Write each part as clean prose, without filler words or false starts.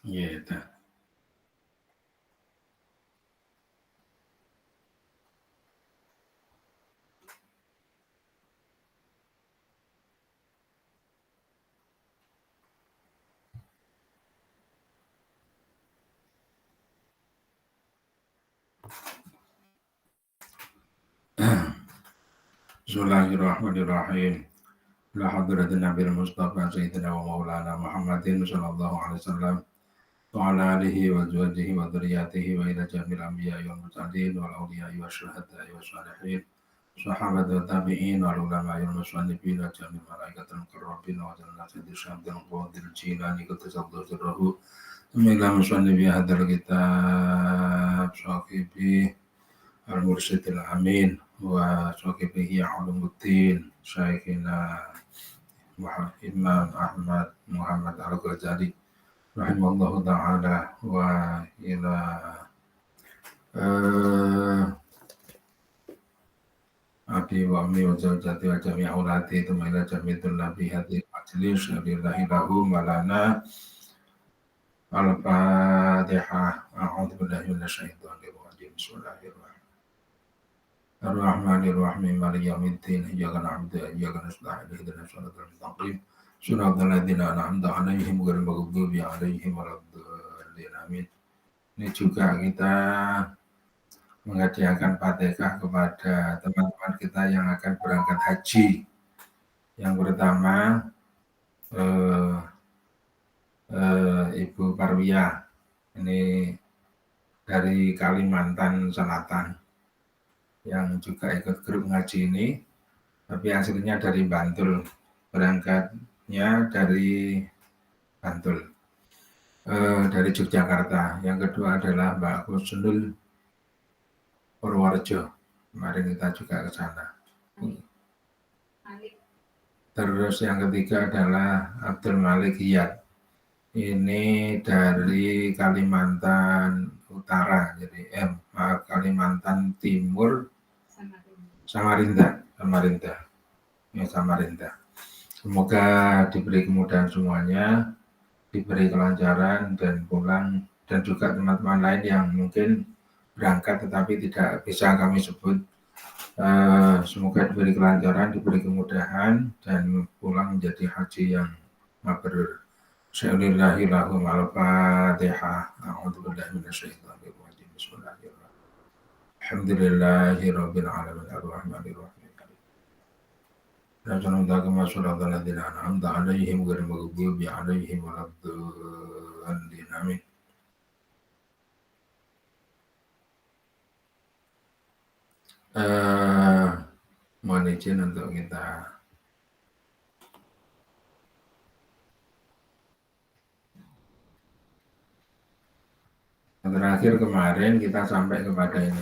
Iya ta. Bismillahirrahmanirrahim. La hadratin Nabil Mustafa Sayyidina wa Maulana Muhammadin sallallahu alaihi wasallam wa ala alihi wa azwajihi wa dzurriyyatihi wa ila jamil anbiya'i wal mursalin wal awliya'i wasyuhada'i wassalihin sahabat wa tabi'in wal ulama'i wal musannifin wa jamil malaikatil muqarrabin wa jannati syamdil qadir jilani kutasaddu sirruhu ila musannifi hadzal kitab sahibi al-mursyidil amin wa sahibihi ulumuddin syekhina Imam Ahmad Muhammad Al-Ghazali rahimallahu ta'ala wa ila abi wa ammi wa zawjati wa jami' auladi thumma ila jami'atul nabi hadhihi majlis lillahi lahu malana al-fatihah a'udzu billahi minasyaitonir rajim bismillahirrahmanirrahim Ar-Rahmanir-Rahim Maliki yaumiddin iyyaka na'budu wa iyyaka nasta'in ihdinas siratal mustaqim siratal ladzina an'amta 'alaihim ghairil maghdubi 'alaihim waladdallin amin. Ini juga kita menghadiahkan Fatihah kepada teman-teman kita yang akan berangkat haji. Yang pertama Ibu Parwiyah, ini dari Kalimantan Selatan, yang juga ikut grup ngaji ini, tapi aslinya dari Bantul, berangkatnya dari Bantul, dari Yogyakarta. Yang kedua adalah Mbak Kusnul Purworejo, kemarin kita juga ke sana. Terus yang ketiga adalah Abdul Malik Hiyat, ini dari Kalimantan Utara, jadi Kalimantan Timur, Samarinda. Ya, Samarinda. Semoga diberi kemudahan semuanya, diberi kelancaran dan pulang, dan juga teman-teman lain yang mungkin berangkat tetapi tidak bisa kami sebut. Semoga diberi kelancaran, diberi kemudahan, dan pulang menjadi haji yang mabrur. Syai'lillahi lahum al-fatihah. A'udzu billahi minasyaitonir rajim. Bismillahirrahmanirrahim. Alhamdulillahi rabbil alamin arrahmanir rahim. Assalamualaikum warahmatullahi wabarakatuh. Alaihim ghairil maghdubi alaihim waladdallin amin. Mohon izin untuk kita terakhir kemarin kita sampai kepada ini,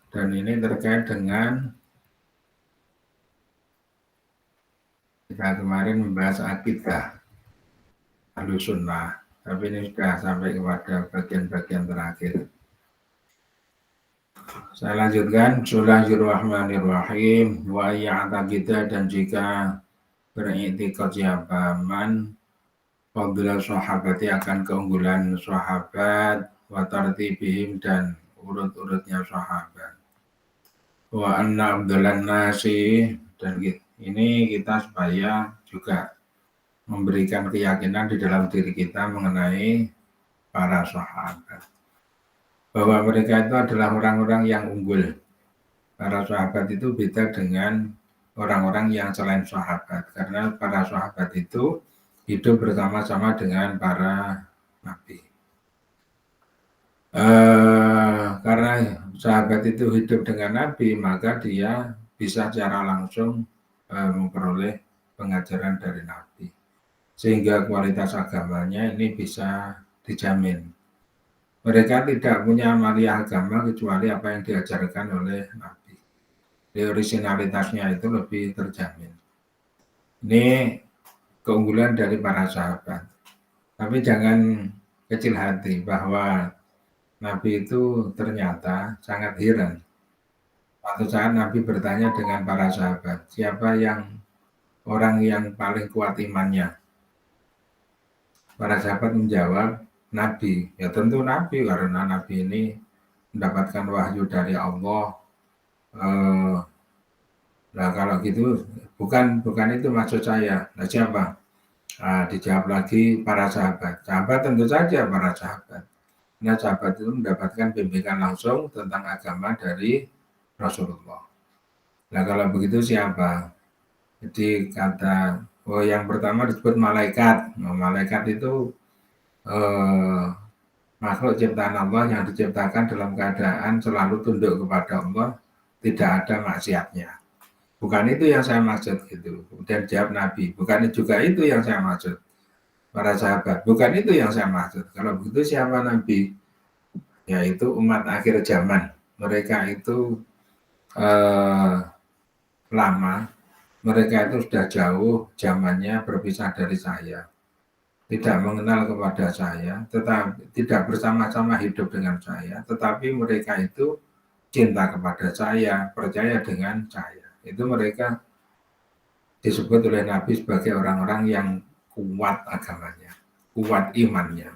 dan ini terkait dengan kita kemarin membahas akidah Ahlus Sunnah, tapi ini sudah sampai kepada bagian-bagian terakhir. Saya lanjutkan. Bismillahirrahmanirrahim. Wa ya'taqida, dan jika beriktikad siapa man fadhilal sahabati, akan keunggulan sahabat, wa tartibihim, dan urut-urutnya sahabat, wa anna abdulan nasi, dan ini kita supaya juga memberikan keyakinan di dalam diri kita mengenai para sahabat, bahwa mereka itu adalah orang-orang yang unggul. Para sahabat itu beda dengan orang-orang yang selain sahabat, karena para sahabat itu hidup bersama-sama dengan para nabi. Karena sahabat itu hidup dengan nabi, maka dia bisa secara langsung memperoleh pengajaran dari nabi, sehingga kualitas agamanya ini bisa dijamin. Mereka tidak punya amalia agama kecuali apa yang diajarkan oleh nabi. Jadi originalitasnya itu lebih terjamin. Ini keunggulan dari para sahabat. Tapi jangan kecil hati bahwa Nabi itu ternyata sangat heran. Suatu saat Nabi bertanya dengan para sahabat, siapa yang orang yang paling kuat imannya? Para sahabat menjawab, Nabi. Ya tentu Nabi, karena Nabi ini mendapatkan wahyu dari Allah. Nah kalau gitu, bukan itu maksud saya. Nah siapa? Dijawab lagi para sahabat. Sahabat tentu saja para sahabat. Nah sahabat itu mendapatkan bimbingan langsung tentang agama dari Rasulullah. Nah kalau begitu siapa? Jadi kata, yang pertama disebut malaikat. Nah, malaikat itu makhluk ciptaan Allah yang diciptakan dalam keadaan selalu tunduk kepada Allah, tidak ada maksiatnya. Bukan itu yang saya maksud gitu. Kemudian jawab Nabi, bukan juga itu yang saya maksud. Para sahabat, bukan itu yang saya maksud. Kalau begitu siapa Nabi? Yaitu umat akhir zaman. Mereka itu lama, mereka itu sudah jauh zamannya berpisah dari saya. Tidak mengenal kepada saya, tetapi tidak bersama-sama hidup dengan saya, tetapi mereka itu cinta kepada saya, percaya dengan saya. Itu mereka disebut oleh Nabi sebagai orang-orang yang kuat agamanya, kuat imannya.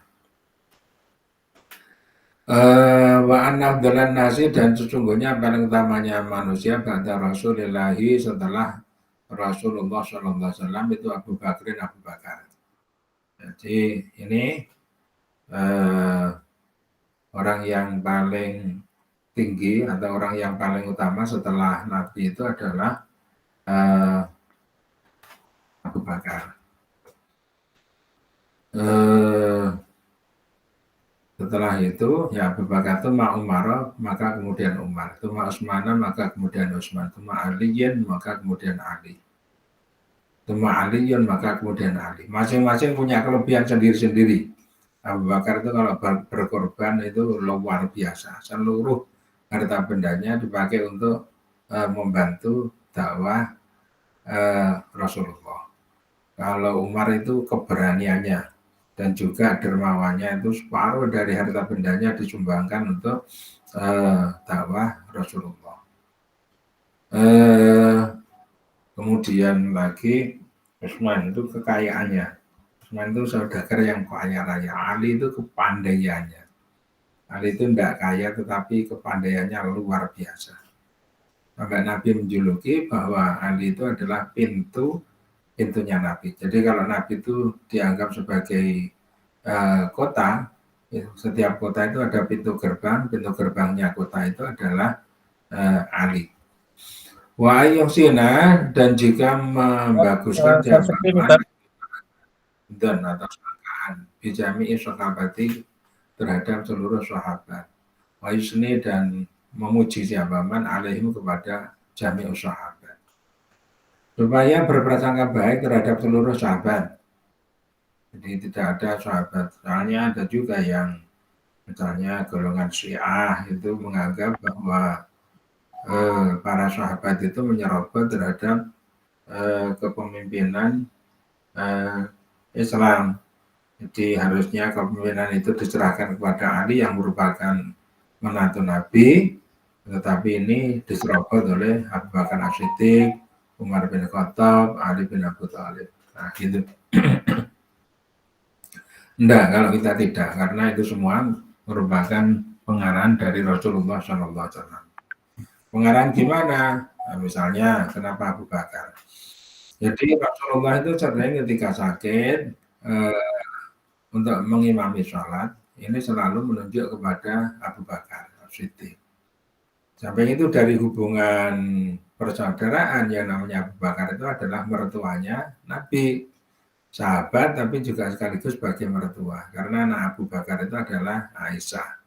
Wa anna afdalan nasi, dan sesungguhnya paling utamanya manusia ba'da Rasulillahi, setelah Rasulullah SAW itu Abu Bakar. Jadi ini orang yang paling tinggi atau orang yang paling utama setelah Nabi itu adalah Abu Bakar. Setelah itu ya Abu Bakar itu Umar, maka kemudian Umar, itu Utsman, maka kemudian Utsman, itu Aliyin, maka kemudian Ali, itu Aliyin, maka kemudian Ali. Masing-masing punya kelebihan sendiri-sendiri. Abu Bakar itu kalau berkorban itu luar biasa, seluruh harta bendanya dipakai untuk membantu dakwah Rasulullah. Kalau Umar itu keberaniannya dan juga dermawannya, itu separuh dari harta bendanya disumbangkan untuk dakwah Rasulullah. Kemudian lagi Utsman itu kekayaannya. Utsman itu saudagar yang kaya raya. Ali itu kepandaiannya. Ali itu tidak kaya tetapi kepandaiannya luar biasa. Sampai Nabi menjuluki bahwa Ali itu adalah pintunya Nabi. Jadi kalau Nabi itu dianggap sebagai kota, setiap kota itu ada pintu gerbangnya kota itu adalah Ali. Wa ayyusina, dan jika membaguskan jabatan dan atau sangkaan bijami sahabati terhadap seluruh sahabat. Wa yusni, dan memuji siapaman alaihim kepada jami'us sahabat, supaya berprasangka baik terhadap seluruh sahabat. Jadi tidak ada sahabat. Soalnya ada juga yang misalnya golongan Syiah itu menganggap bahwa para sahabat itu menyerobot terhadap kepemimpinan Islam. Jadi harusnya kepemimpinan itu diserahkan kepada Ali yang merupakan menantu Nabi, tetapi ini diserobot oleh Abu Bakar As-Siddiq, Umar bin Khattab, Ali bin Abi Thalib. Nah gitu. Enggak, kalau kita tidak, karena itu semua merupakan pengarahan dari Rasulullah SAW. Pengarahan gimana? Nah, misalnya, kenapa Abu Bakar? Jadi Rasulullah itu sering ketika sakit untuk mengimami sholat, ini selalu menunjuk kepada Abu Bakar As-Siddiq. Sampai itu dari hubungan persaudaraan yang namanya Abu Bakar itu adalah mertuanya Nabi, sahabat tapi juga sekaligus sebagai mertua, karena anak Abu Bakar itu adalah Aisyah.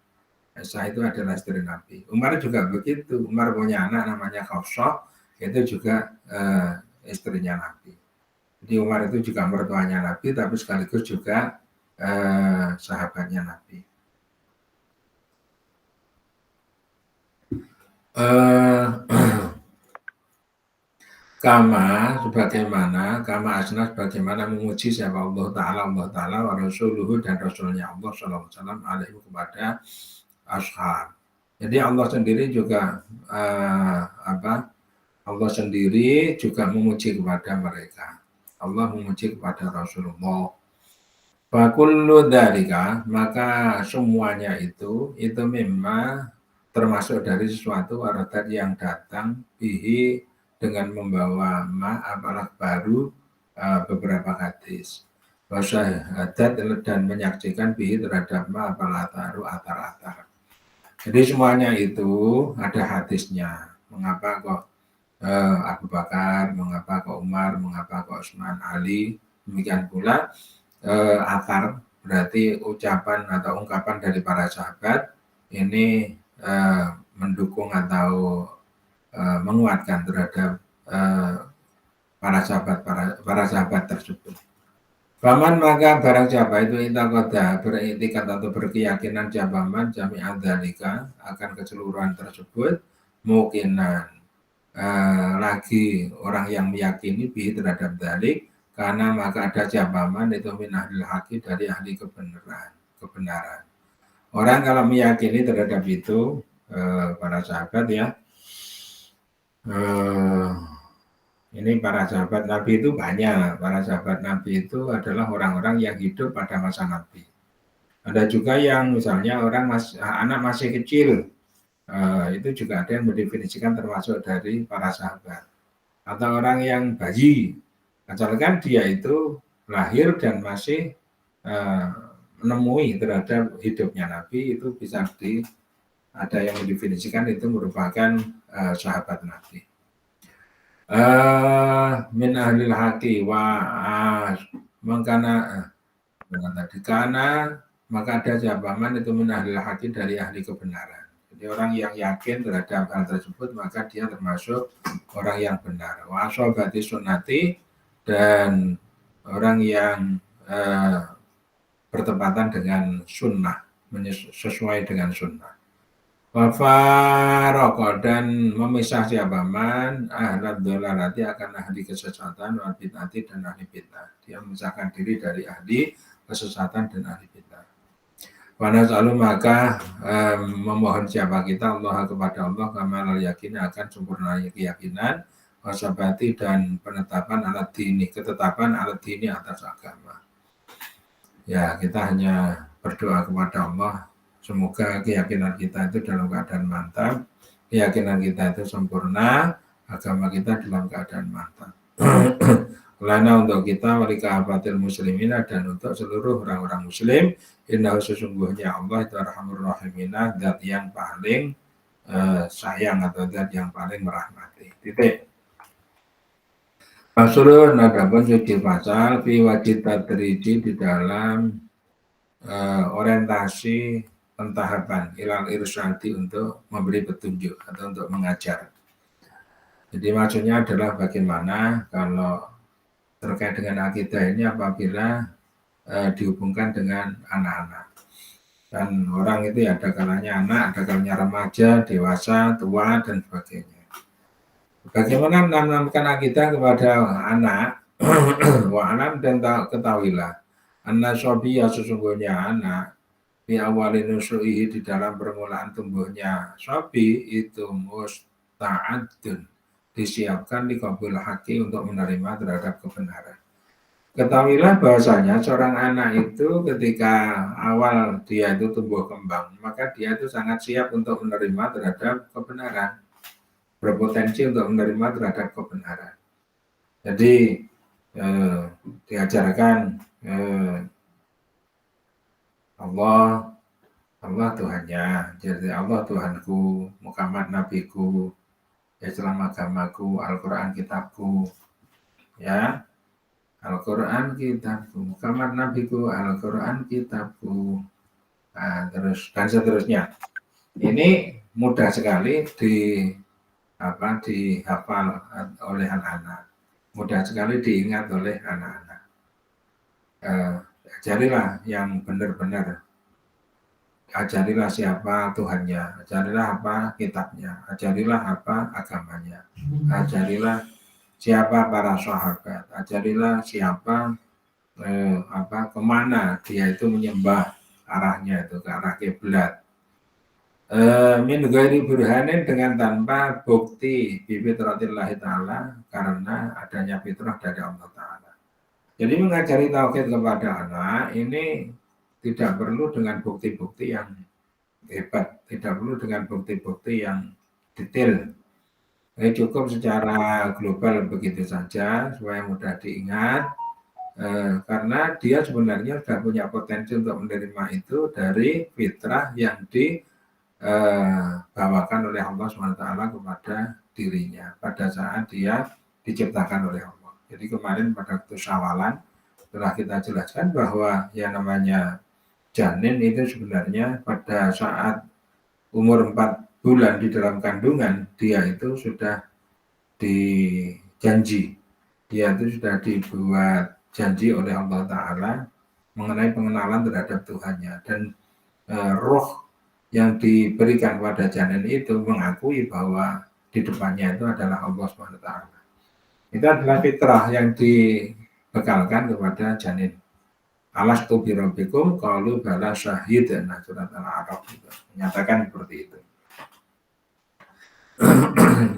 Aisyah itu adalah istri Nabi. Umar juga begitu. Umar punya anak namanya Hafsah, itu juga istrinya Nabi. Jadi Umar itu juga mertuanya Nabi tapi sekaligus juga sahabatnya Nabi. Sebagaimana sebagaimana memuji siapa Allah Ta'ala wa Rasuluhu, dan Rasulnya Allah SAW alaihi kepada ashab. Jadi Allah sendiri juga Allah sendiri juga memuji kepada mereka. Allah memuji kepada Rasulullah. Fakullu dzalika, maka semuanya itu memang termasuk dari sesuatu waradat yang datang bihi dengan membawa apalah baru beberapa hadis. Wasyahadat dan menyaksikan bihi terhadap apalah taru atar-atar. Jadi semuanya itu ada hadisnya. Mengapa kok Abu Bakar, mengapa kok Umar, mengapa kok Utsman, Ali, demikian pula akar berarti ucapan atau ungkapan dari para sahabat ini mendukung atau menguatkan terhadap para sahabat tersebut. Paman maka barang siapa itu itakoda beriktikat atau berkeyakinan jabaman jami'an dzalika akan keseluruhan tersebut mukinan lagi orang yang meyakini bi terhadap dzalik karena maka ada jabaman itu min ahlil haqi dari ahli kebenaran. Orang kalau meyakini terhadap itu para sahabat ya ini para sahabat Nabi itu banyak. Para sahabat Nabi itu adalah orang-orang yang hidup pada masa Nabi. Ada juga yang misalnya anak masih kecil, itu juga ada yang mendefinisikan termasuk dari para sahabat. Atau orang yang bayi, asalkan dia itu lahir dan masih menemui terhadap hidupnya Nabi, itu bisa ada yang mendefinisikan itu merupakan sahabat Nabi. Min ahlil haqi wa mengkana tadi karena maka ada jawaban itu min ahlil haqi dari ahli kebenaran. Jadi orang yang yakin terhadap hal tersebut maka dia termasuk orang yang benar. Wa ashabati sunnati dan orang yang bertepatan dengan sunnah, sesuai dengan sunnah. Wafaroko dan memisah siapa man ahlad dolalati akan ahli kesesatan wal bid'ati dan ahli bid'ah. Dia memisahkan diri dari ahli kesesatan dan ahli bid'ah. Wana selalu maka memohon siapa kita Allah kepada Allah kamal yakin akan sempurna keyakinan wasabati dan penetapan alat dini ketetapan alat dini atas agama. Ya kita hanya berdoa kepada Allah. Semoga keyakinan kita itu dalam keadaan mantap, keyakinan kita itu sempurna, agama kita dalam keadaan mantap. Lana untuk kita, wali kahabatil muslimina dan untuk seluruh orang-orang muslim, inna sesungguhnya Allah itu arhamur rahimina, zat yang paling sayang atau zat yang paling merahmati. Titik. Pasulun adapun suci pasal, fi wajib tadriji di dalam orientasi pentahapan ilal irsyadi untuk memberi petunjuk atau untuk mengajar. Jadi maksudnya adalah bagaimana kalau terkait dengan akidah ini apabila dihubungkan dengan anak-anak. Dan orang itu ya ada kalanya anak, ada kalanya remaja, dewasa, tua dan sebagainya. Bagaimana menanamkan akidah kepada anak? Wa'alam dan ketahuilah. An-nasobiya sesungguhnya anak di awalin nusu'ihi di dalam permulaan tumbuhnya sobi itu musta'adun disiapkan di qabul haqi untuk menerima terhadap kebenaran. Ketahuilah bahwasanya seorang anak itu ketika awal dia itu tumbuh kembang maka dia itu sangat siap untuk menerima terhadap kebenaran, berpotensi untuk menerima terhadap kebenaran. Jadi diajarkan Allah Tuhannya, jadi Allah Tuhanku, Muhammad Nabiku, Islam agamaku, Al-Quran kitabku, ya, Al-Quran kitabku, Muhammad Nabiku, Al-Quran kitabku, nah, terus dan seterusnya. Ini mudah sekali dihafal oleh anak-anak, mudah sekali diingat oleh anak-anak. Ajarilah yang benar-benar, ajarilah siapa Tuhannya, ajarilah apa kitabnya, ajarilah apa agamanya, ajarilah siapa para sahabat, ajarilah siapa kemana dia itu menyembah, arahnya itu ke arah kiblat. Min ghairi burhanin dengan tanpa bukti bi fitratillahi ta'ala karena adanya fitrah dari Allah Ta'ala. Jadi mengajari tauhid kepada anak ini tidak perlu dengan bukti-bukti yang hebat, tidak perlu dengan bukti-bukti yang detail. Cukup secara global begitu saja supaya mudah diingat. Karena dia sebenarnya sudah punya potensi untuk menerima itu dari fitrah yang dibawakan oleh Allah SWT kepada dirinya pada saat dia diciptakan oleh Allah. Jadi kemarin pada waktu Syawalan telah kita jelaskan bahwa yang namanya janin itu sebenarnya pada saat umur 4 bulan di dalam kandungan dia itu sudah dijanji, dia itu sudah dibuat janji oleh Allah Ta'ala mengenai pengenalan terhadap Tuhannya, dan roh yang diberikan pada janin itu mengakui bahwa di depannya itu adalah Allah SWT. Itu adalah fitrah yang dibekalkan kepada janin. Alastu birabbikum qalu bala syahid. Nah, surat Al-A'raf itu menyatakan seperti itu.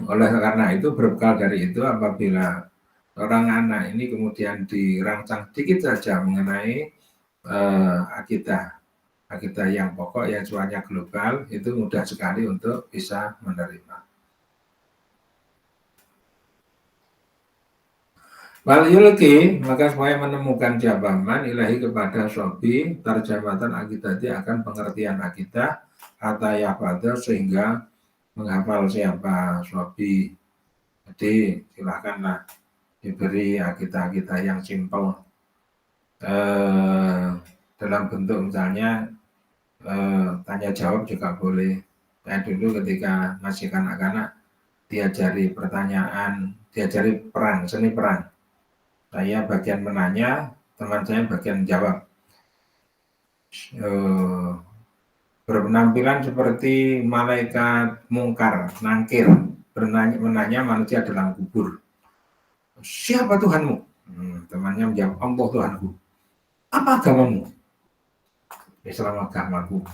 Oleh karena itu berbekal dari itu apabila orang anak ini kemudian dirancang sedikit saja mengenai akidah yang pokok yang sifatnya global, itu mudah sekali untuk bisa menerima. Wal yulki, maka supaya menemukan jawaban ilahi kepada sobi tarjamatan akidati akan pengertian akidah hatta yafadha sehingga menghafal siapa sobi. Jadi silakanlah diberi akidah-akidah yang simpel dalam bentuk misalnya tanya jawab juga boleh. Saya dulu ketika masih kanak-kanak diajari pertanyaan, diajari perang, seni perang. Saya bagian menanya, teman saya bagian jawab. Berpenampilan seperti malaikat mungkar, nangkir, menanya manusia dalam kubur. Siapa Tuhanmu? Temannya menjawab, Allah Tuhanku. Apa agamamu? Islam agamaku.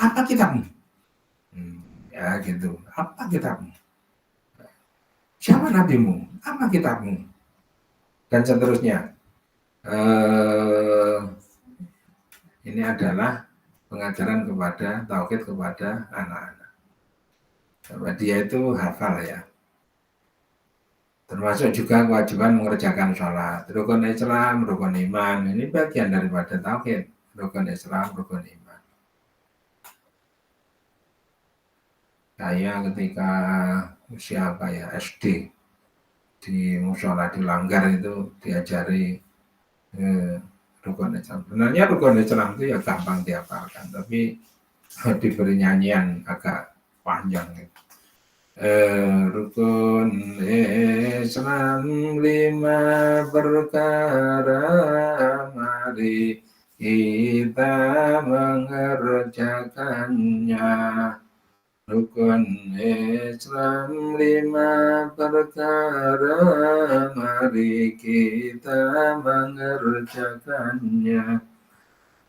Apa kitabmu? Ya gitu. Apa kitabmu? Siapa nabimu? Apa kitabmu? Dan seterusnya. Ini adalah pengajaran kepada tauhid kepada anak-anak. Dia itu hafal ya. Termasuk juga kewajiban mengerjakan sholat. Rukun Islam, rukun iman. Ini bagian daripada tauhid. Rukun Islam, rukun iman. Saya ketika usia SD di musola di Langgar itu diajari rukun Islam. Sebenarnya rukun Islam itu ya gampang dihafalkan, tapi diberi nyanyian agak panjang. Rukun Islam 5 perkara, mari kita mengerjakannya. Rukun Islam 5 perkara, mari kita mengerjakannya.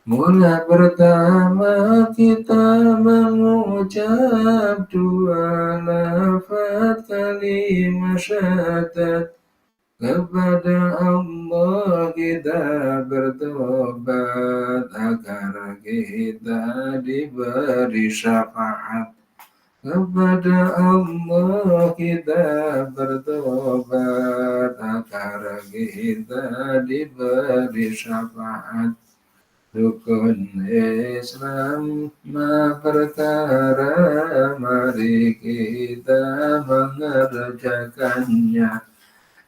Mula pertama kita mengucap 2 lafaz kalimat syahadat. Kepada Allah kita bertobat agar kita diberi syafaat. Kepada Allah kita bertobat agar kita diberi syafaat. Rukun Islam 5 perkara, mari kita mengerjakannya.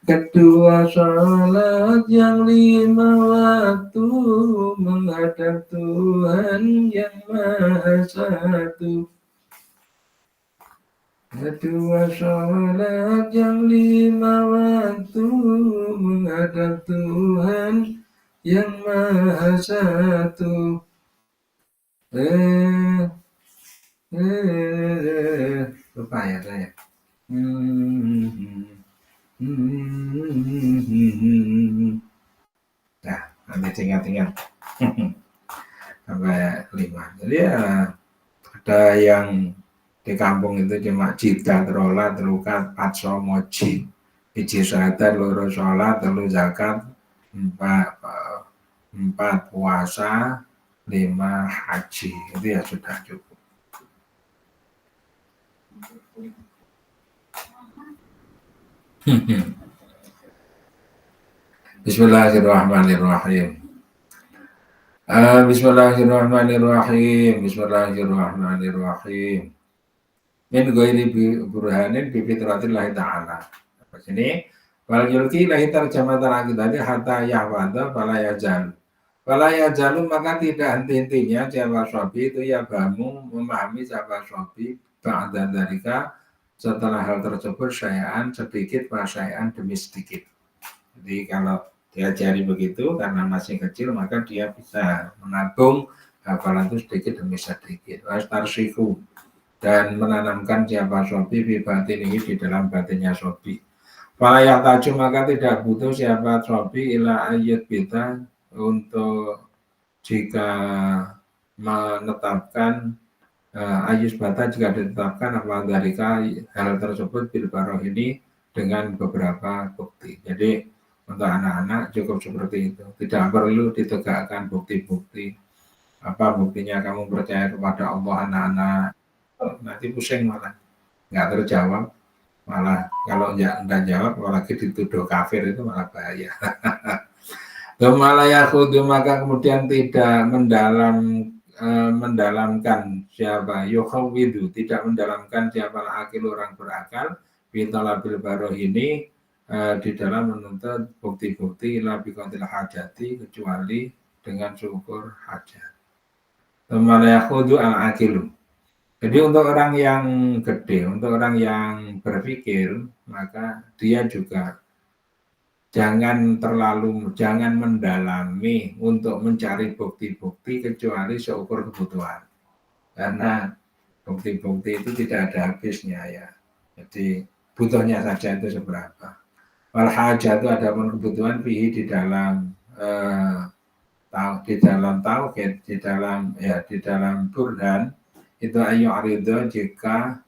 Kedua, sholat yang 5 waktu menghadap Tuhan yang Maha Satu. Kedua, sholat yang 5 waktu menghadap Tuhan yang Maha Satu. Lupa ya saya. Nah, nanti tinggal sampai 5. Jadi ya ada yang di kampung itu cuma jida, terola, terukat, patso, moji, iji syahadat, loro sholat, telu zakat, 4 puasa, 5 haji, itu ya sudah cukup. Bismillahirrahmanirrahim. Bismillahirrahmanirrahim. Bismillahirrahmanirrahim. Min ghairi burhanin bi fitratillahi ta'ala. Sini wal yulki lahi tarjamatan akidati hatta yahwada fala yajal. Fala yajalu maka tidak henti-hentinya siapa sobi itu ya bamu memahami siapa sobi ba'da dalika setelah hal tersebut syai'an sedikit syai'an demi sedikit. Jadi kalau diajari begitu karena masih kecil maka dia bisa menabung hafalan itu sedikit demi sedikit. Wastarsiku dan menanamkan siapa sobi bibatin ini di dalam batinnya sobi. Fala taju maka tidak butuh siapa sobi ila ayat kita untuk jika menetapkan ayus bata jika ditetapkan apa dari hal tersebut bil baroh ini dengan beberapa bukti. Jadi untuk anak-anak cukup seperti itu, tidak perlu ditegakkan bukti-bukti. Apa buktinya kamu percaya kepada Allah anak-anak? Nanti pusing malah nggak terjawab, malah kalau nggak jawab apalagi dituduh kafir itu malah bahaya. Gemalaya khudu maka kemudian tidak mendalamkan siapa yukhawidu tidak mendalamkan siapa akil orang berakal bitalabil baroh ini di dalam menuntut bukti-bukti ila biqatil hajati kecuali dengan syukur hajat. Gemalaya khudu al akilu. Jadi untuk orang yang gede, untuk orang yang berpikir, maka dia juga jangan mendalami untuk mencari bukti-bukti kecuali seukur kebutuhan. Karena bukti-bukti itu tidak ada habisnya ya. Jadi butuhnya saja itu seberapa. Wal hajat itu ada pun kebutuhan fihi di dalam tauhid, di dalam burhan itu ayu arido jika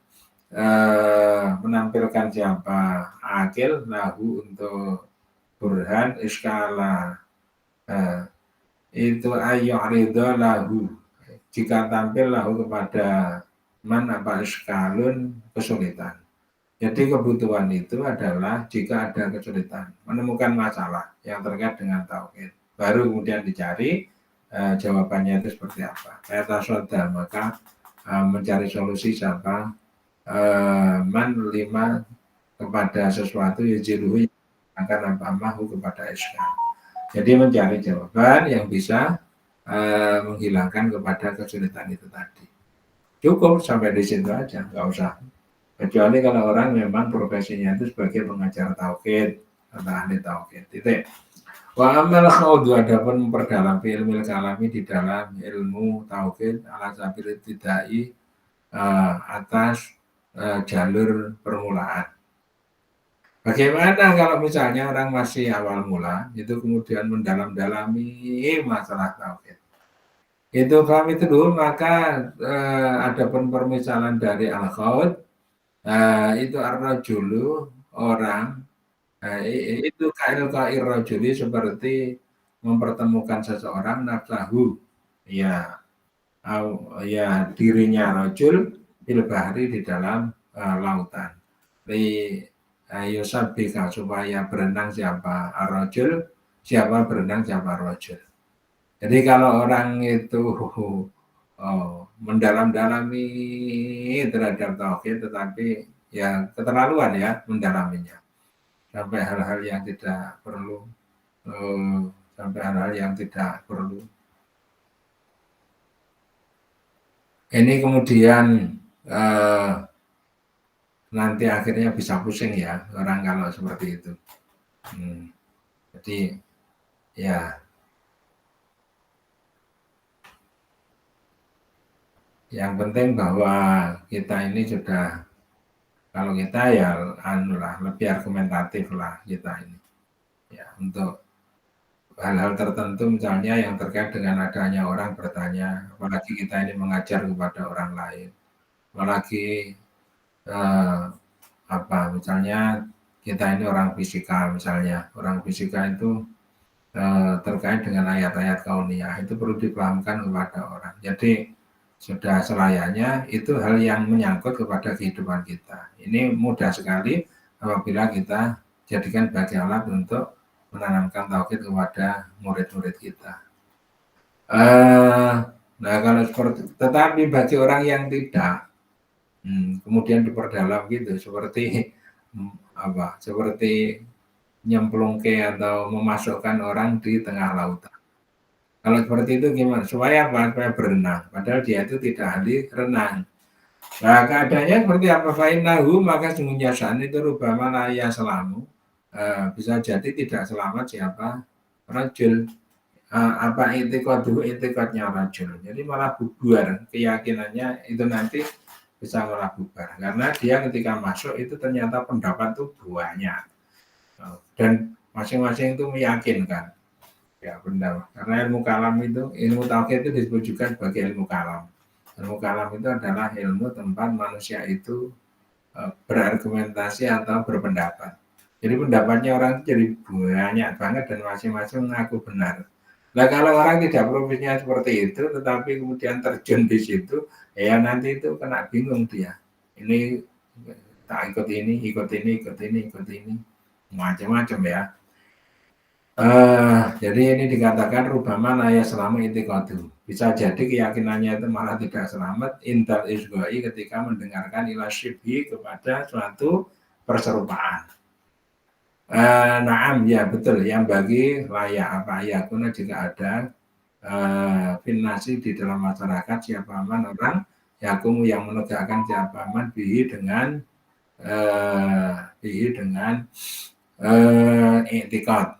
menampilkan siapa akil lahu untuk burhan iskala itu ayu arido lahu jika tampil lahu kepada man apa iskalun kesulitan. Jadi kebutuhan itu adalah jika ada kesulitan menemukan masalah yang terkait dengan tauhid, baru kemudian dicari jawabannya itu seperti apa. Tasoda maka mencari solusi siapa man lima kepada sesuatu yajiluhu akan mahu kepada iskal. Jadi mencari jawaban yang bisa menghilangkan kepada kesulitan itu tadi. Cukup sampai di situ aja, nggak usah. Kecuali kalau orang memang profesinya itu sebagai pengajar tauhid atau ahli tauhid. Titik. Wa amal khawdu adapun memperdalam ilmu kalami di dalam ilmu tauhid ala sabil tidai atas jalur permulaan. Bagaimana kalau misalnya orang masih awal mula itu kemudian mendalam-dalami masalah tauhid. Itu kami itu dulu maka adapun permisalan dari al-khawd itu ar-rajulu orang itu kail rajuli seperti mempertemukan seseorang nafsahu ya dirinya rajul bil bahri di dalam lautan li yusabika supaya berenang siapa ar-rajul siapa berenang siapa rajul. Jadi kalau orang itu mendalam-dalami terhadap tauhid tetapi ya keterlaluan ya mendalaminya sampai hal-hal yang tidak perlu ini kemudian nanti akhirnya bisa pusing ya orang kalau seperti itu. Jadi ya yang penting bahwa kita ini sudah, kalau kita ya lebih argumentatif lah kita ini ya untuk hal-hal tertentu misalnya yang terkait dengan adanya orang bertanya, apalagi kita ini mengajar kepada orang lain, apalagi misalnya kita ini orang fisika misalnya, orang fisika itu terkait dengan ayat-ayat kauniyah itu perlu dipahamkan kepada orang. Jadi sudah selayaknya itu hal yang menyangkut kepada kehidupan kita. Ini mudah sekali apabila kita jadikan sebagai alat untuk menanamkan tauhid kepada murid-murid kita. Nah kalau seperti, tetapi bagi orang yang tidak, kemudian diperdalam gitu, seperti seperti nyemplungke atau memasukkan orang di tengah lautan. Kalau seperti itu gimana? Supaya apa? Supaya berenang. Padahal dia itu tidak ahli renang. Nah, keadaannya seperti apa? Fa'innahu, maka sungguhnya sa'an itu rubama laya selamu. Bisa jadi tidak selamat siapa? Rajul. Apa itikadnya rajul. Jadi malah bubar. Keyakinannya itu nanti bisa malah bubar. Karena dia ketika masuk itu ternyata pendapat itu banyak. Dan masing-masing itu meyakinkan. Ya benar, karena ilmu kalam itu, ilmu tauhid itu disebut juga sebagai ilmu kalam. Ilmu kalam itu adalah ilmu tempat manusia itu berargumentasi atau berpendapat. Jadi pendapatnya orang itu jadi banyak banget dan masing-masing mengaku benar. Nah kalau orang tidak profesinya seperti itu, tetapi kemudian terjun di situ, ya nanti itu kena bingung dia. Ini tak ikut ini, ikut ini, ikut ini, ikut ini, macam-macam ya. Jadi ini dikatakan rubama laya selama intikadu. Bisa jadi keyakinannya itu malah tidak selamat intal isgoi ketika mendengarkan ila syibhi kepada suatu perserupaan. Naam ya betul, yang bagi layak apa ya kuna jika ada finasi di dalam masyarakat siapa aman orang yakumu yang menegakkan siapa aman bihi dengan i'tikad.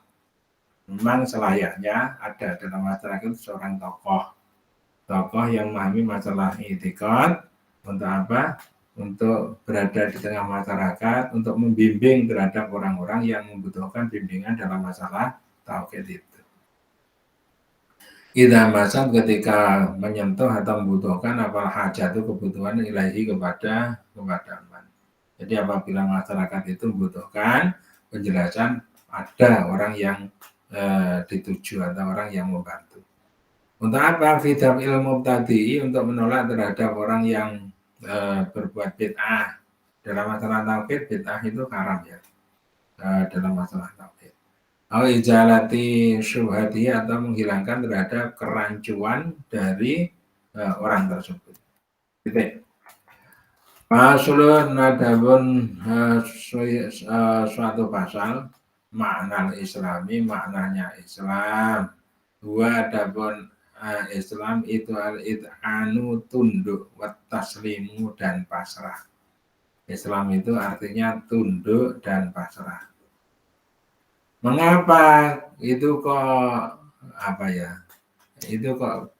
Memang selayaknya ada dalam masyarakat seorang tokoh yang memahami masalah i'tikad untuk apa? Untuk berada di tengah masyarakat, untuk membimbing terhadap orang-orang yang membutuhkan bimbingan dalam masalah tauhid itu. Idza masad ketika menyentuh atau membutuhkan apa hajat itu kebutuhan ilahi kepada man. Jadi apabila masyarakat itu membutuhkan penjelasan, ada orang yang dituju atau orang yang membantu. Untuk apa? Fidam ilmu tadi untuk menolak terhadap orang yang berbuat bid'ah dalam masalah tauhid. Bid'ah itu haram ya dalam masalah tauhid. Au ijalati syubhati atau menghilangkan terhadap kerancuan dari orang tersebut. Titik. Fasulun adabun suatu pasal makna islami, maknanya Islam. Dua adabun Islam itu al-id'anu tunduk, wat taslimu dan pasrah. Islam itu artinya tunduk dan pasrah. Mengapa itu kok apa ya? Itu kok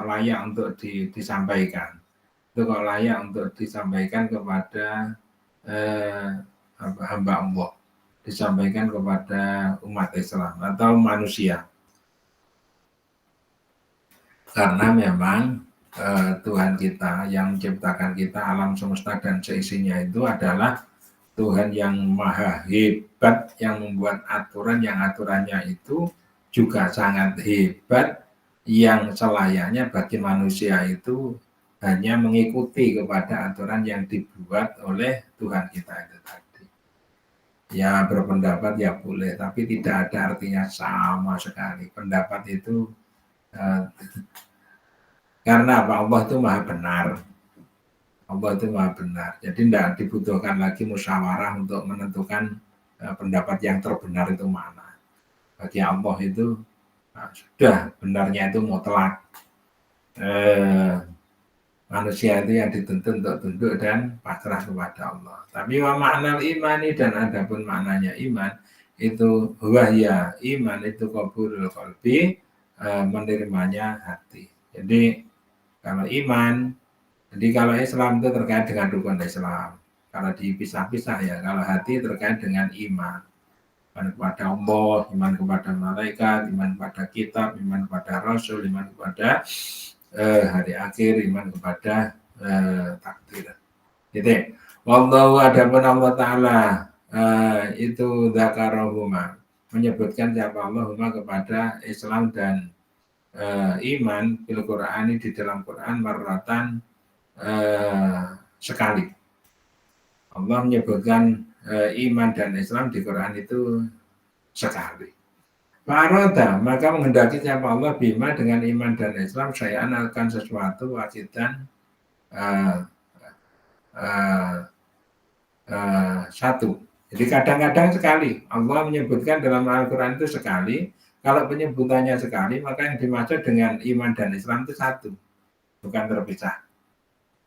layak untuk disampaikan. Itu kok layak untuk disampaikan kepada hamba Allah, disampaikan kepada umat Islam atau manusia. Karena memang Tuhan kita yang menciptakan kita, alam semesta dan seisinya itu adalah Tuhan yang maha hebat, yang membuat aturan, yang aturannya itu juga sangat hebat, yang selayaknya bagi manusia itu hanya mengikuti kepada aturan yang dibuat oleh Tuhan kita itu tadi. Ya berpendapat ya boleh, tapi tidak ada artinya sama sekali. Pendapat itu karena apa? Allah itu maha benar. Allah itu maha benar. Jadi tidak dibutuhkan lagi musyawarah untuk menentukan pendapat yang terbenar itu mana. Bagi Allah itu sudah benarnya itu mutlak. Manusia itu yang dituntut untuk tunduk dan pasrah kepada Allah. Tapi wa makna imani dan adapun maknanya iman itu wahya iman itu qabulul qalbi, menerimanya hati. Jadi kalau iman, jadi kalau Islam itu terkait dengan rukun Islam. Kalau dipisah-pisah ya, kalau hati terkait dengan iman. Iman kepada Allah, iman kepada malaikat, iman kepada kitab, iman kepada Rasul, iman kepada hari akhir, iman kepada takdir. Wallahu adapun Allah Ta'ala itu dzakarahuma. menyebutkan siapa Allahumma kepada Islam dan iman bil Qur'ani di dalam Quran marratan sekali. Allah menyebutkan iman dan Islam di Quran itu sekali. Farada, maka menghendaki siapa Allah bima dengan iman dan Islam saya akan sesuatu wajidan satu. Jadi kadang-kadang sekali Allah menyebutkan dalam Al-Quran itu sekali. Kalau penyebutannya sekali, maka yang dimaksud dengan iman dan Islam itu satu, bukan terpisah.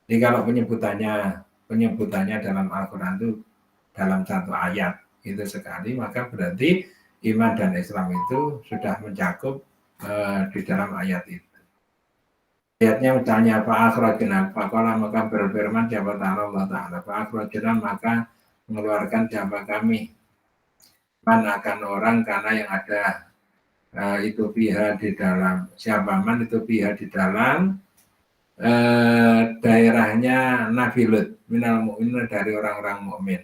Jadi kalau penyebutannya dalam Al-Quran itu dalam satu ayat itu sekali, maka berarti iman dan Islam itu sudah mencakup di dalam ayat itu. Ayatnya misalnya fa'akhrajna faqala maka berfirman siapa Allah Ta'ala fa'akhrajna maka mengeluarkan siapa kami man akan orang karena yang ada itu pihak di dalam siapa man itu pihak di dalam daerahnya Nabi Lut minal mu'min dari orang-orang mukmin.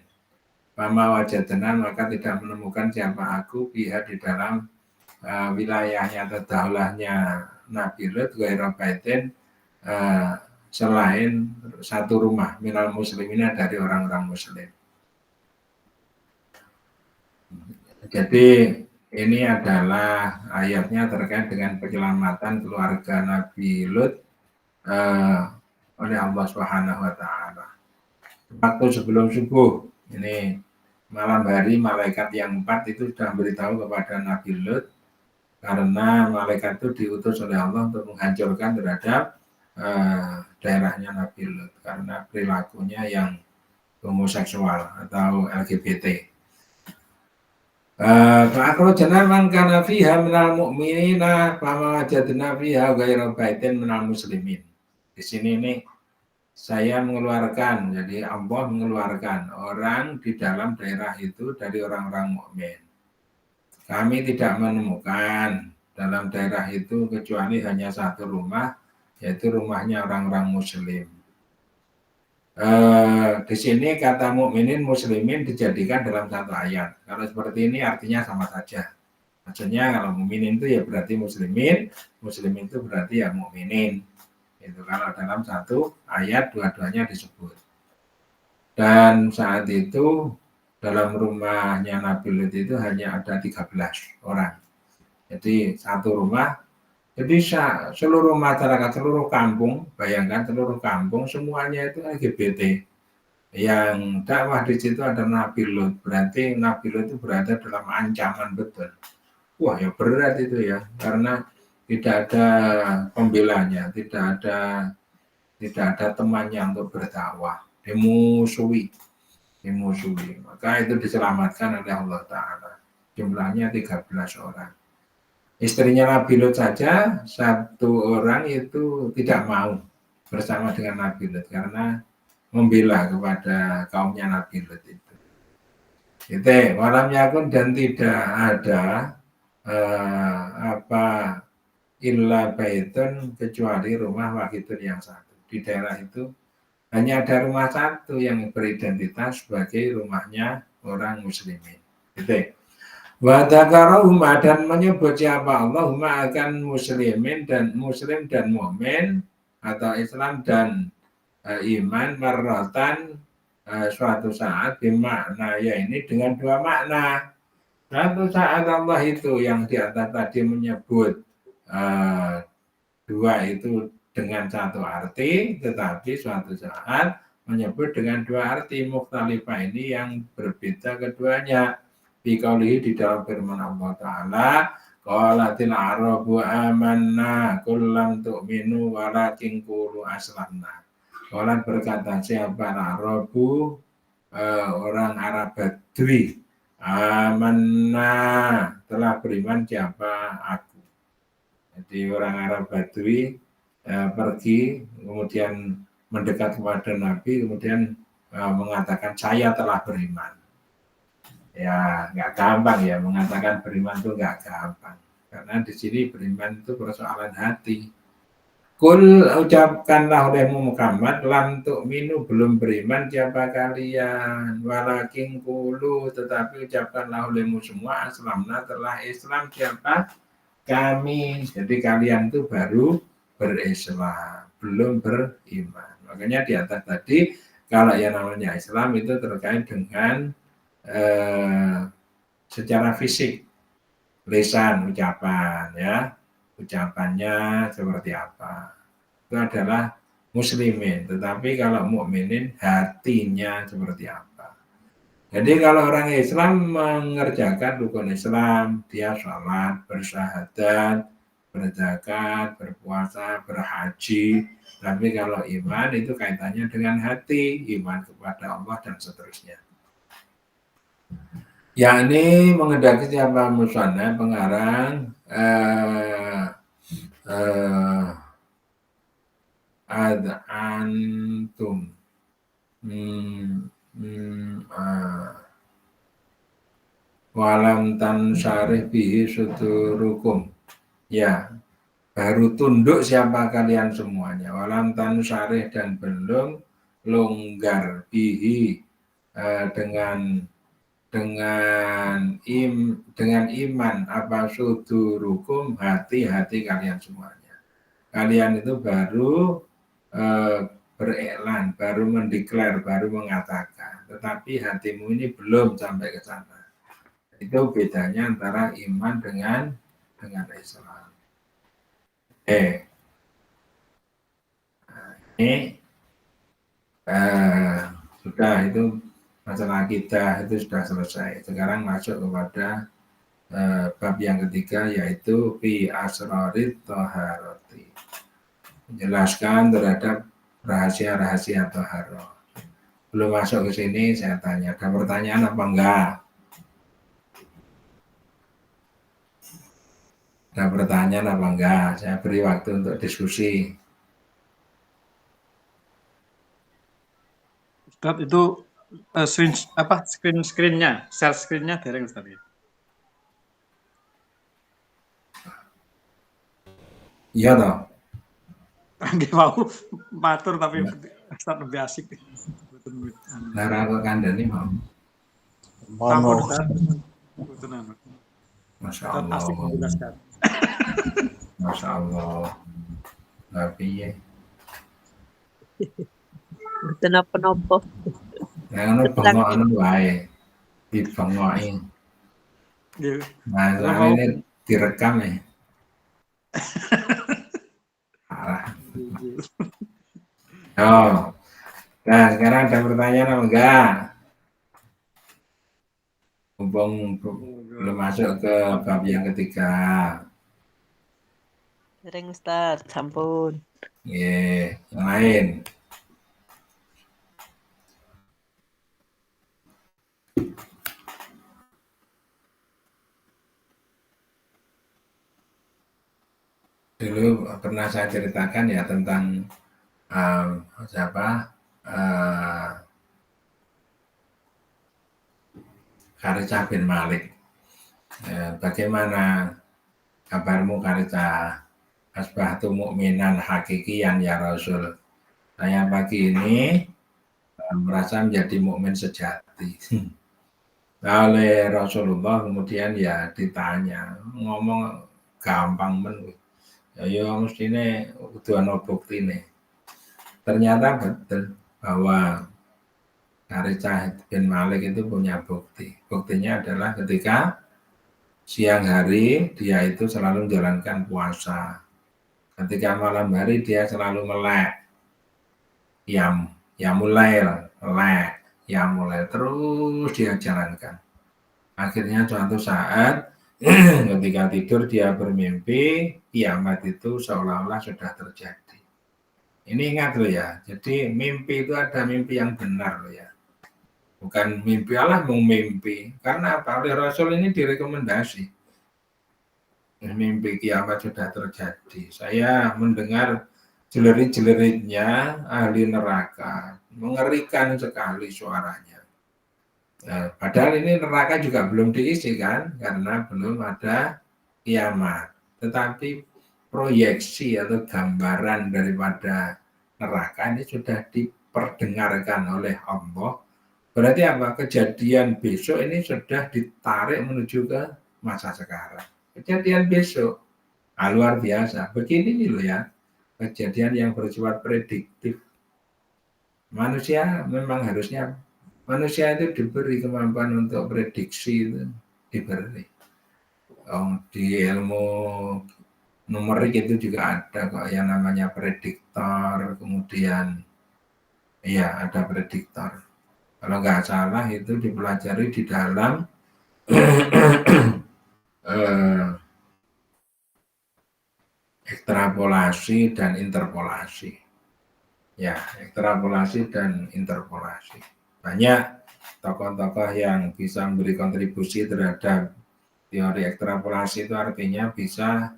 Fama wajadna maka tidak menemukan siapa aku pihak di dalam wilayahnya atau daulahnya Nabi Lut ghairu baitin selain satu rumah minal muslimina dari orang-orang muslim. Jadi ini adalah ayatnya terkait dengan penyelamatan keluarga Nabi Lut oleh Allah Subhanahu wa taala. Waktu sebelum subuh, ini malam hari malaikat yang 4 itu sudah memberitahu kepada Nabi Lut karena malaikat itu diutus oleh Allah untuk menghancurkan terhadap daerahnya Nabi Lut karena perilakunya yang homoseksual atau LGBT. Fa'akhrajna man kana fiha minal mu'minina fama wajadna fiha ghairu baitin minal muslimin. Di sini nih saya mengeluarkan, jadi Allah mengeluarkan orang di dalam daerah itu dari orang-orang mukmin. Kami tidak menemukan dalam daerah itu kecuali hanya satu rumah, yaitu rumahnya orang-orang muslim. Di sini kata mukminin muslimin dijadikan dalam satu ayat. Kalau seperti ini artinya sama saja. Maksudnya kalau mukminin itu ya berarti muslimin itu berarti ya mukminin. Itu kalau dalam satu ayat dua-duanya disebut. Dan saat itu dalam rumahnya Nabi Lut itu hanya ada 13 orang. Jadi satu rumah. Jadi seluruh masyarakat, seluruh kampung, bayangkan seluruh kampung semuanya itu LGBT. Yang dakwah di situ ada Nabi Lut, berarti Nabi Lut itu berada dalam ancaman betul. Wah ya berat itu ya, karena tidak ada pembelanya, tidak ada temannya untuk berdakwah, dimusuhi. Maka itu diselamatkan oleh Allah Ta'ala. Jumlahnya 13 orang. Istrinya Nabi Lut saja satu orang itu tidak mau bersama dengan Nabi Lut karena membela kepada kaumnya Nabi Lut itu. Itu malamnya pun dan tidak ada illa baitun kecuali rumah wahidun yang satu. Di daerah itu hanya ada rumah satu yang beridentitas sebagai rumahnya orang muslimin. Itu. Wa dzakarahuma dan menyebut siapa Allahumma akan muslimin dan muslim dan mukmin atau Islam dan iman marratan suatu saat bermakna ya ini dengan dua makna. Suatu saat Allah itu yang di atas tadi menyebut dua itu dengan satu arti, tetapi suatu saat menyebut dengan dua arti mukhtalifah ini yang berbeda keduanya. Biqaulihi di dalam firman Allah Ta'ala qalatil arabu amanna kullam tu'minu walakin qulu aslamna. Qalat berkata siapa Arabu orang Arab Badui amanna telah beriman siapa aku. Jadi orang Arab Badui pergi kemudian mendekat kepada Nabi kemudian mengatakan saya telah beriman. Ya nggak gampang ya mengatakan beriman itu nggak gampang karena di sini beriman itu persoalan hati Kul ucapkanlah olehmu Muhammad, lam tu'minu belum beriman siapa kalian, walakin kulu tetapi ucapkanlah olehmu semua aslamna telah Islam siapa kami. Jadi kalian itu baru berislam, belum beriman. Makanya di atas tadi kalau yang namanya Islam itu terkait dengan secara fisik, lisan, ucapan ya. Ucapannya seperti apa, itu adalah muslimin. Tetapi kalau mukminin hatinya seperti apa. Jadi kalau orang Islam mengerjakan rukun Islam, dia sholat, bersyahadat, berzakat, berpuasa, berhaji. Tapi kalau iman itu kaitannya dengan hati, iman kepada Allah dan seterusnya. Yakni mengendaki siapa musannaf pengarang antum walam tan syarih bihi sudurukum, ya baru tunduk siapa kalian semuanya, walam tan syarih dan belum longgar bihi dengan iman apa sudurukum hati-hati kalian semuanya. Kalian itu baru beriklan, baru mendeklar, baru mengatakan, tetapi hatimu ini belum sampai ke sana. Itu bedanya antara iman dengan Islam. Ini sudah, itu masalah kita itu sudah selesai. Sekarang masuk kepada bab yang ketiga, yaitu fi asrorit toharoti, menjelaskan terhadap rahasia-rahasia toharoh. Belum masuk ke sini, saya tanya, ada pertanyaan apa enggak? Ada pertanyaan apa enggak? Saya beri waktu untuk diskusi. Ustaz, itu screen-nya, share screen-nya dereng Ustaz. Iya toh? Nggih mau matur tapi Ustaz lebih asik. Lara kok kandani mau. Sampun Ustaz. Masya Allah. Asik menjelaskan. Masya Allah. Tapi ya. Mboten napa-napa. Nah, ono bengok anu wae. Dibengoki. Nggih. Nah, ini direkam ya. Oh. Nah, sekarang ada pertanyaan apa enggak? Mumpung belum masuk ke bab yang ketiga. Dereng Ustaz, sampun. Yang lain. Dulu pernah saya ceritakan ya tentang Kharija bin Malik. Bagaimana kabarmu Kharija? Asbahtu mu'minan hakikian ya Rasul. Saya pagi ini merasa menjadi mukmin sejati. Oleh Rasulullah kemudian ya ditanya, ngomong gampang men. Ya mestinya kudu ana buktine. Ternyata betul bahwa Kharija bin Malik itu punya bukti. Buktinya adalah ketika siang hari dia itu selalu menjalankan puasa. Ketika malam hari dia selalu melek. Mulai terus dia jalankan. Akhirnya suatu saat ketika tidur dia bermimpi kiamat itu seolah-olah sudah terjadi. Ini ingat loh ya, jadi mimpi itu ada mimpi yang benar loh ya. Bukan mimpi Allah mau mimpi. Karena apa? Oleh Rasul ini direkomendasi. Mimpi kiamat sudah terjadi. Saya mendengar jelerit-jeleritnya ahli neraka. Mengerikan sekali suaranya. Nah, padahal ini neraka juga belum diisi kan, karena belum ada kiamat. Tetapi proyeksi atau gambaran daripada neraka ini sudah diperdengarkan oleh Allah. Berarti apa? Kejadian besok ini sudah ditarik menuju ke masa sekarang. Kejadian besok, luar biasa. Begini nih loh ya, kejadian yang bersifat prediktif. Manusia memang harusnya, manusia itu diberi kemampuan untuk prediksi, itu diberi. Di ilmu numerik itu juga ada kok yang namanya prediktor, kemudian ya ada prediktor. Kalau nggak salah itu dipelajari di dalam ekstrapolasi dan interpolasi. Ya, ekstrapolasi dan interpolasi. Banyak tokoh-tokoh yang bisa memberi kontribusi terhadap teori ekstrapolasi, itu artinya bisa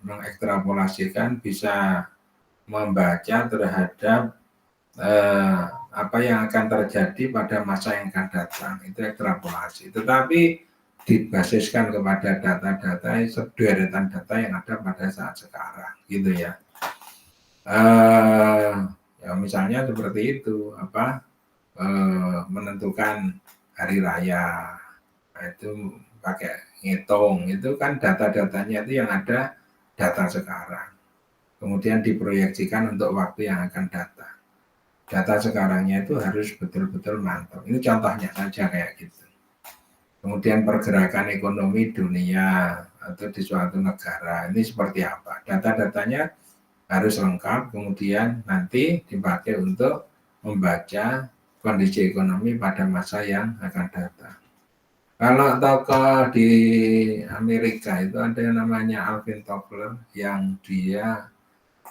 mengekstrapolasikan, bisa membaca terhadap apa yang akan terjadi pada masa yang akan datang, itu ekstrapolasi. Tetapi dibasiskan kepada data-data, sederetan data yang ada pada saat sekarang, gitu ya. Ya misalnya seperti itu, menentukan hari raya, itu pakai ngitung, itu kan data-datanya itu yang ada data sekarang, kemudian diproyeksikan untuk waktu yang akan datang. Data sekarangnya itu harus betul-betul mantap. Ini contohnya saja kayak gitu. Kemudian pergerakan ekonomi dunia atau di suatu negara ini seperti apa? Data-datanya harus lengkap, kemudian nanti dipakai untuk membaca kondisi ekonomi pada masa yang akan datang. Kalau tokoh di Amerika itu ada yang namanya Alvin Toffler, yang dia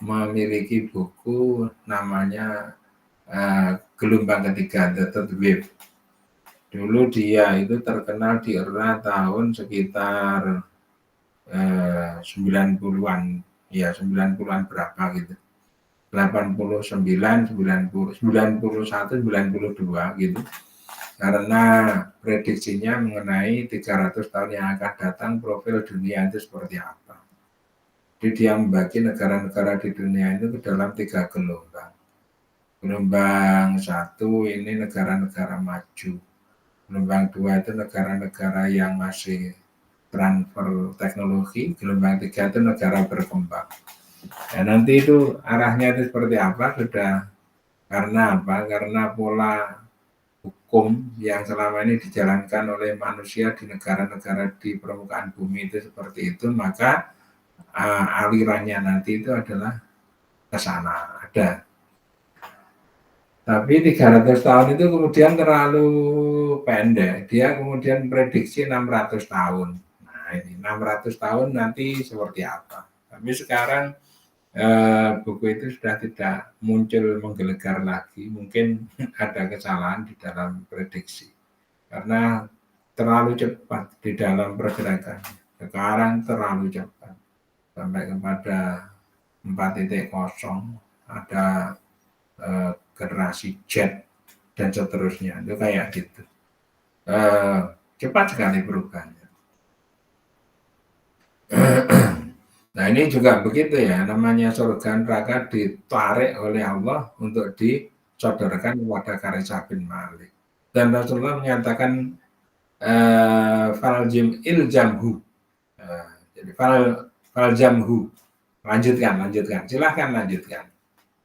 memiliki buku namanya Gelombang Ketiga, The Third Wave. Dulu dia itu terkenal di era tahun sekitar 90-an, ya 90-an berapa gitu. 89, 90, 91, 92 gitu. Karena prediksinya mengenai 300 tahun yang akan datang, profil dunia itu seperti apa. Jadi dia membagi negara-negara di dunia itu ke dalam 3 gelombang. Gelombang 1 ini negara-negara maju. Gelombang 2 itu negara-negara yang masih transfer teknologi. Gelombang 3 itu negara berkembang. Ya, nanti itu arahnya itu seperti apa sudah, karena apa? Karena pola hukum yang selama ini dijalankan oleh manusia di negara-negara di permukaan bumi itu seperti itu, maka alirannya nanti itu adalah ke sana ada. Tapi 300 tahun itu kemudian terlalu pendek. Dia kemudian prediksi 600 tahun. Nah ini 600 tahun nanti seperti apa. Tapi sekarang buku itu sudah tidak muncul menggelegar lagi. Mungkin ada kesalahan di dalam prediksi. Karena terlalu cepat di dalam pergerakan. Sekarang terlalu cepat. Sampai kepada 4.0 ada generasi Z dan seterusnya, itu kayak gitu. Cepat sekali perubahannya. Nah ini juga begitu ya, namanya surga neraka ditarik oleh Allah untuk disodorkan kepada Karisa bin Malik. Dan Rasulullah menyatakan faljim iljamhu. Jadi faljamhu. Lanjutkan, silahkan lanjutkan.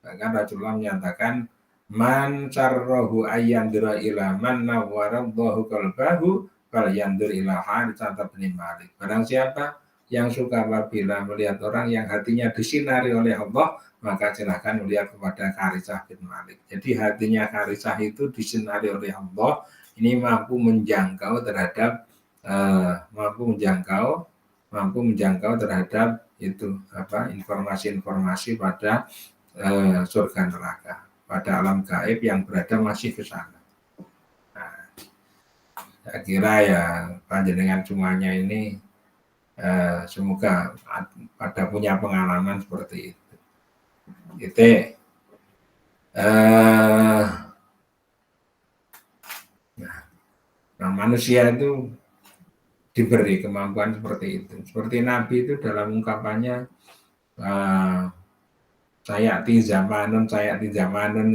Bahkan Rasulullah menyatakan man sarrahu ayyandura ila man nawwaradallahu qalbahu fal yandur ila Haritsah bin Malik. Barang siapa yang suka apabila melihat orang yang hatinya disinari oleh Allah, maka silahkan melihat kepada Haritsah bin Malik. Jadi hatinya Haritsah itu disinari oleh Allah, ini mampu menjangkau terhadap terhadap itu informasi-informasi pada surga neraka, pada alam gaib yang berada masih ke sana. Nah, saya kira ya panjenengan semuanya ini semoga pada punya pengalaman seperti itu. Nah, manusia itu diberi kemampuan seperti itu. Seperti Nabi itu dalam ungkapannya sayati zamanun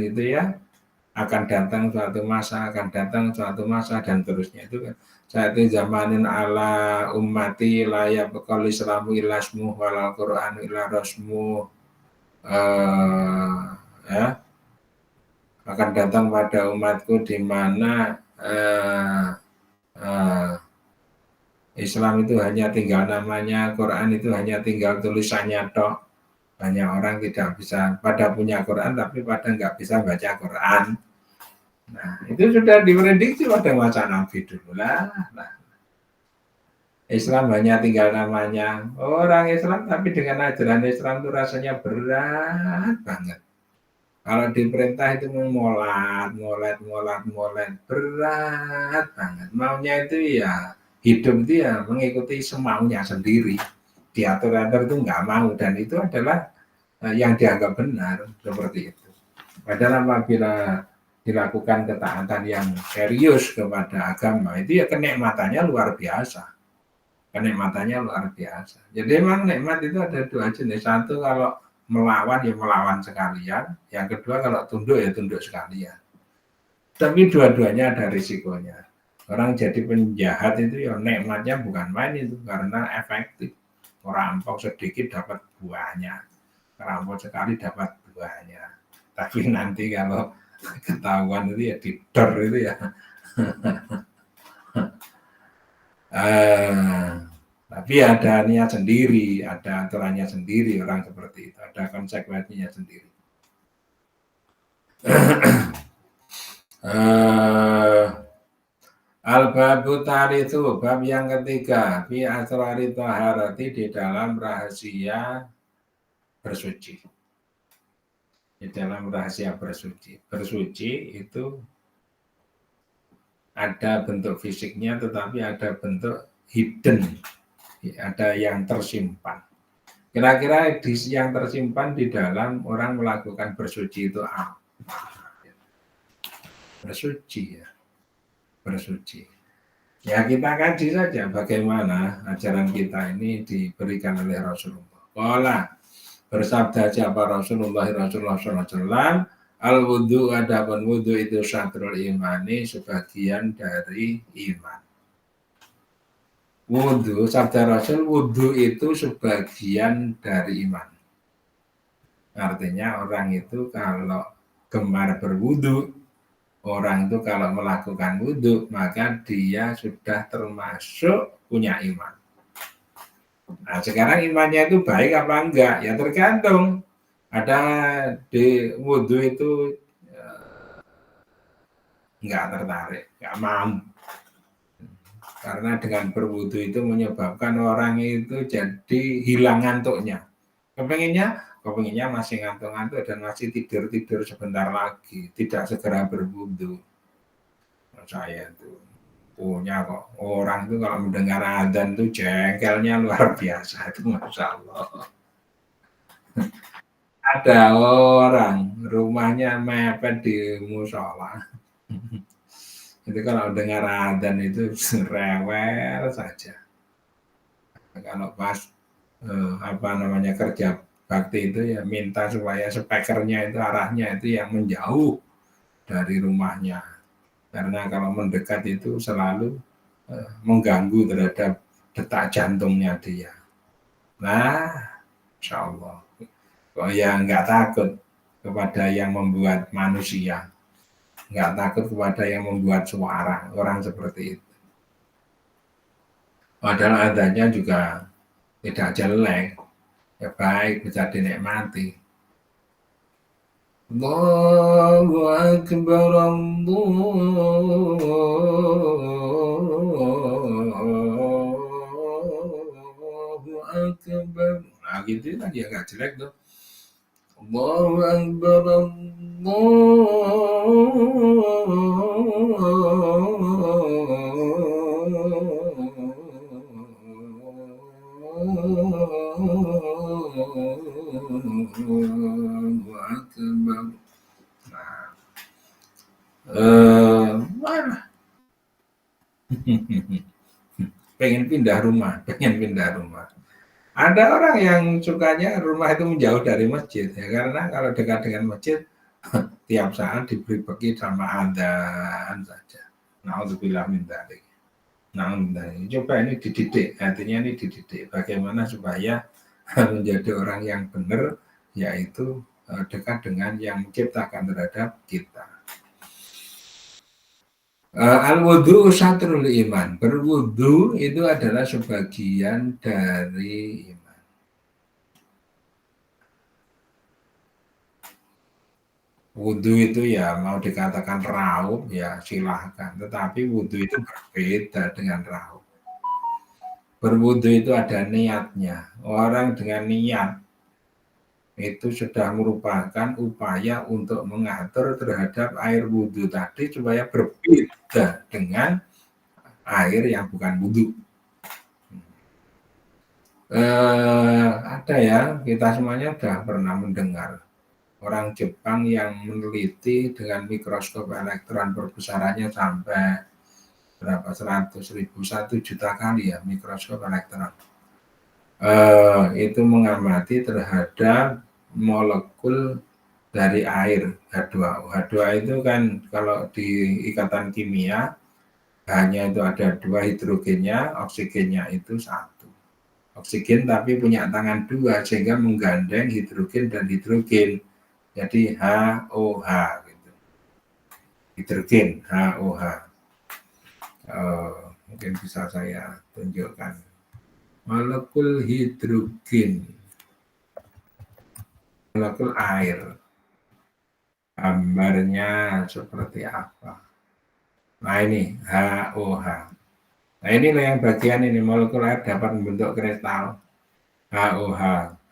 itu ya, akan datang suatu masa dan terusnya itu kan. Sayati zamanun ala ummati la yabqal islamu illa ismuhu wal qur'anu illa rasmuhu, ya, akan datang pada umatku di mana Islam itu hanya tinggal namanya, Quran itu hanya tinggal tulisannya tok. Banyak orang tidak bisa, pada punya Quran tapi pada nggak bisa baca Quran. Nah, itu sudah diprediksi pada masa Nabi dulu lah. Nah, Islam hanya tinggal namanya. Orang Islam tapi dengan ajaran Islam itu rasanya berat banget. Kalau diperintah itu molat, berat banget. Maunya itu ya hidup itu ya mengikuti semaunya sendiri. Diatur-atur itu nggak mau, dan itu adalah yang dianggap benar seperti itu. Padahal apabila dilakukan ketaatan yang serius kepada agama itu ya kenikmatannya luar biasa. Jadi memang nikmat itu ada dua jenis. Satu kalau melawan ya melawan sekalian. Yang kedua kalau tunduk ya tunduk sekalian. Tapi dua-duanya ada risikonya. Orang jadi penjahat itu ya nikmatnya bukan main itu, karena efektif. Merampok sedikit dapat buahnya, merampok sekali dapat buahnya. Tapi nanti kalau ketahuan itu ya didor itu ya. Tapi ada niat sendiri, ada aturannya sendiri orang seperti itu, ada konsekuensinya sendiri. Al-babu itu bab yang ketiga, fi asrari taharati, di dalam rahasia bersuci. Di dalam rahasia bersuci. Bersuci itu ada bentuk fisiknya, tetapi ada bentuk hidden, ada yang tersimpan. Kira-kira yang tersimpan di dalam orang melakukan bersuci itu apa? Bersuci ya. Bersuci. Ya kita kaji saja bagaimana ajaran kita ini diberikan oleh Rasulullah. Qala, bersabda siapa Rasulullah SAW, al-wudu, adapun wudu itu syatrul imani, sebagian dari iman. Wudu, sabda Rasul, wudu itu sebagian dari iman. Artinya orang itu kalau gemar berwudu, orang itu kalau melakukan wudhu, maka dia sudah termasuk punya iman. Nah, sekarang imannya itu baik apa enggak? Ya tergantung. Ada di wudhu itu enggak tertarik, enggak mau. Karena dengan berwudhu itu menyebabkan orang itu jadi hilang ngantuknya. Kepenginnya masih ngantuk-ngantuk dan masih tidur sebentar lagi, tidak segera berwudu. Saya tuh punya kok, orang itu kalau mendengar adzan tuh jengkelnya luar biasa, itu Masya Allah. Ada orang rumahnya mepet di musola, itu kalau dengar adzan itu rewel saja. Kalau pas kerja bakti itu ya minta supaya speakernya itu arahnya itu yang menjauh dari rumahnya, karena kalau mendekat itu selalu mengganggu terhadap detak jantungnya dia. Nah, Insya Allah, kok ya nggak takut kepada yang membuat manusia, nggak takut kepada yang membuat suara, orang seperti itu. Padahal adanya juga tidak jelek, ya baik, bisa dinikmati. Allahu Akbar, Allahu Akbar. Nah gitu kan ya nggak jelek tuh. Allahu Akbar, Allahu Akbar. Mana? pengen pindah rumah. Ada orang yang sukanya rumah itu menjauh dari masjid ya, karena kalau dekat dengan masjid tiap saat diberi bagi sama adzan saja. Nauzubillah min dzalik. Coba ini dididik, artinya ini dididik bagaimana supaya menjadi orang yang benar, yaitu dekat dengan yang menciptakan terhadap kita. Al-wudu syatrul iman. Berwudu itu adalah sebagian dari iman. Wudu itu ya mau dikatakan raup ya silahkan. Tetapi wudu itu berbeda dengan raup. Berwudu itu ada niatnya. Orang dengan niat itu sudah merupakan upaya untuk mengatur terhadap air wudhu tadi supaya berbeda dengan air yang bukan wudhu. Ada ya, kita semuanya sudah pernah mendengar orang Jepang yang meneliti dengan mikroskop elektron perbesarannya sampai berapa 100.000, 1 juta kali ya mikroskop elektron. Itu mengamati terhadap molekul dari air H2O. H2O itu kan kalau di ikatan kimia hanya itu ada 2 hidrogennya, oksigennya itu 1. Oksigen tapi punya tangan 2 sehingga menggandeng hidrogen dan hidrogen. Jadi HOH gitu. Hidrogen HOH. Mungkin bisa saya tunjukkan. Molekul hidrogen. Molekul air. Gambarnya seperti apa? Nah ini HOH. Nah ini loh yang bagian ini molekul air dapat membentuk kristal. HOH,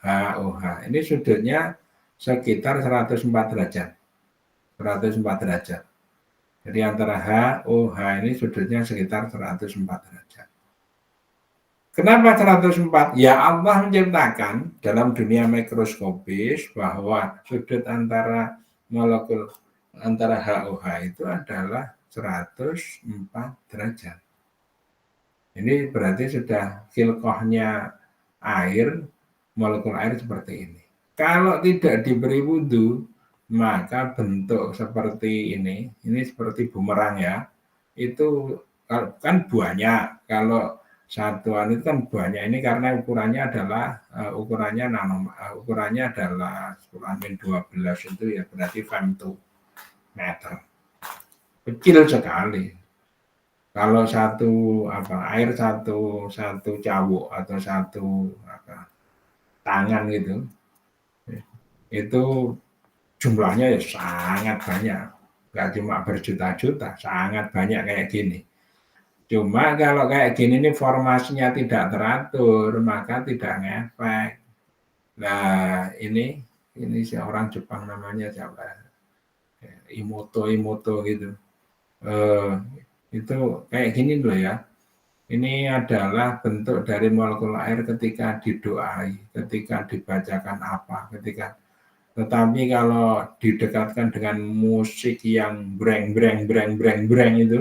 HOH. Ini sudutnya sekitar 104 derajat. 104 derajat. Jadi antara HOH ini sudutnya sekitar 104 derajat. Kenapa 104? Ya Allah menciptakan dalam dunia mikroskopis bahwa sudut antara molekul antara HOH itu adalah 104 derajat. Ini berarti sudah khilqahnya air, molekul air seperti ini. Kalau tidak diberi wudhu, maka bentuk seperti ini seperti bumerang ya, itu kan banyak. Kalau satuan itu kan banyak, ini karena ukurannya adalah ukurannya adalah 10-12 itu ya berarti 5 meter. Kecil sekali. Kalau air satu cawuk atau satu tangan gitu, itu jumlahnya ya sangat banyak. Nggak cuma berjuta-juta, sangat banyak kayak gini. Cuma kalau kayak gini ini formasinya tidak teratur, maka tidak ngefek. Nah ini seorang Jepang namanya siapa? Imoto gitu. Itu kayak gini loh ya. Ini adalah bentuk dari molekul air ketika didoai, ketika dibacakan apa, tetapi kalau didekatkan dengan musik yang breng itu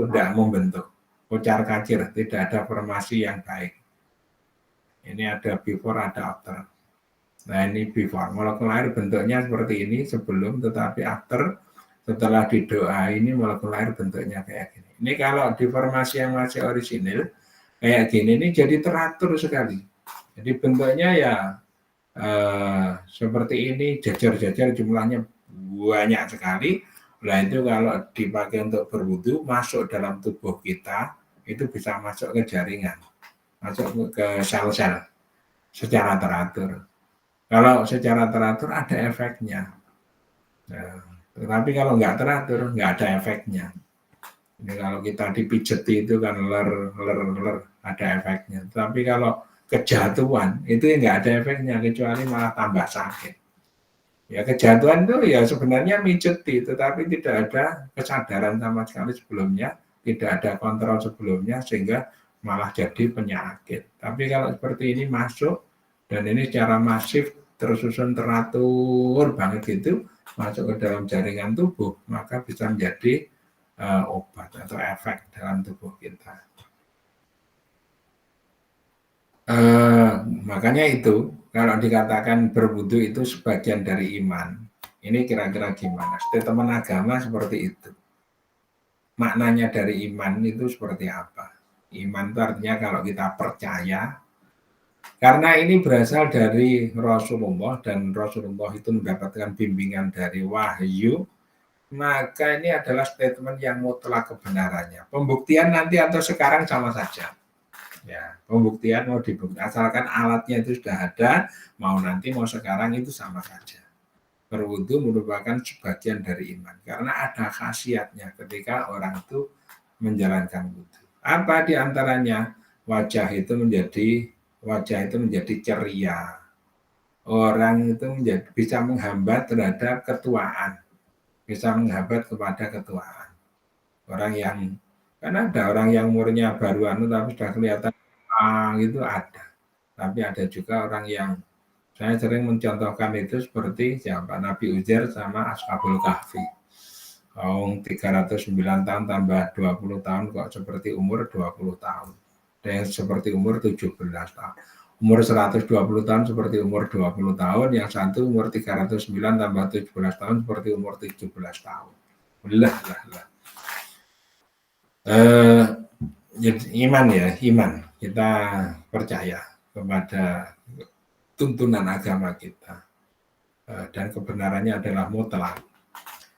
tidak membentuk, kocar kacir, tidak ada formasi yang baik. Ini ada before, ada after. Nah ini before, molekul air bentuknya seperti ini sebelum, tetapi after setelah didoa ini molekul air bentuknya kayak gini. Ini kalau di formasi yang masih orisinil kayak gini, ini jadi teratur sekali. Jadi bentuknya ya seperti ini, jajar-jajar jumlahnya banyak sekali. Nah itu kalau dipakai untuk berwudu, masuk dalam tubuh kita, itu bisa masuk ke jaringan, masuk ke sel-sel secara teratur. Kalau secara teratur ada efeknya. Nah, tetapi kalau nggak teratur, nggak ada efeknya. Ini kalau kita dipijeti itu kan ler, ada efeknya. Tapi kalau kejatuhan itu nggak ada efeknya, kecuali malah tambah sakit. Ya kejatuhan itu ya sebenarnya mijeti, tetapi tidak ada kesadaran sama sekali sebelumnya, tidak ada kontrol sebelumnya, sehingga malah jadi penyakit. Tapi kalau seperti ini masuk, dan ini secara masif, tersusun teratur banget gitu, masuk ke dalam jaringan tubuh, maka bisa menjadi obat atau efek dalam tubuh kita. Makanya itu kalau dikatakan berwudu itu sebagian dari iman. Ini kira-kira gimana? Statement agama seperti itu. Maknanya dari iman itu seperti apa? Iman itu artinya kalau kita percaya, karena ini berasal dari Rasulullah dan Rasulullah itu mendapatkan bimbingan dari wahyu, maka ini adalah statement yang mutlak kebenarannya. Pembuktian nanti atau sekarang sama saja. Ya, pembuktian mau dibuktikan asalkan alatnya itu sudah ada, mau nanti mau sekarang itu sama saja. Berwudu merupakan sebagian dari iman karena ada khasiatnya ketika orang itu menjalankan wudu. Apa diantaranya? Wajah itu menjadi ceria. Orang itu bisa menghambat terhadap ketuaan, bisa menghambat kepada ketuaan. Orang yang karena ada orang yang umurnya baru tapi sudah kelihatan itu ada. Tapi ada juga orang yang saya sering mencontohkan itu seperti siapa? Nabi Uzair sama Ashabul Kahfi. 309 tahun tambah 20 tahun kok seperti umur 20 tahun. Dan seperti umur 17 tahun. Umur 120 tahun seperti umur 20 tahun, yang satu umur 309 tambah 17 tahun seperti umur 17 tahun. Lah. Iman ya, iman. Kita percaya kepada tuntunan agama kita. Dan kebenarannya adalah mutlak.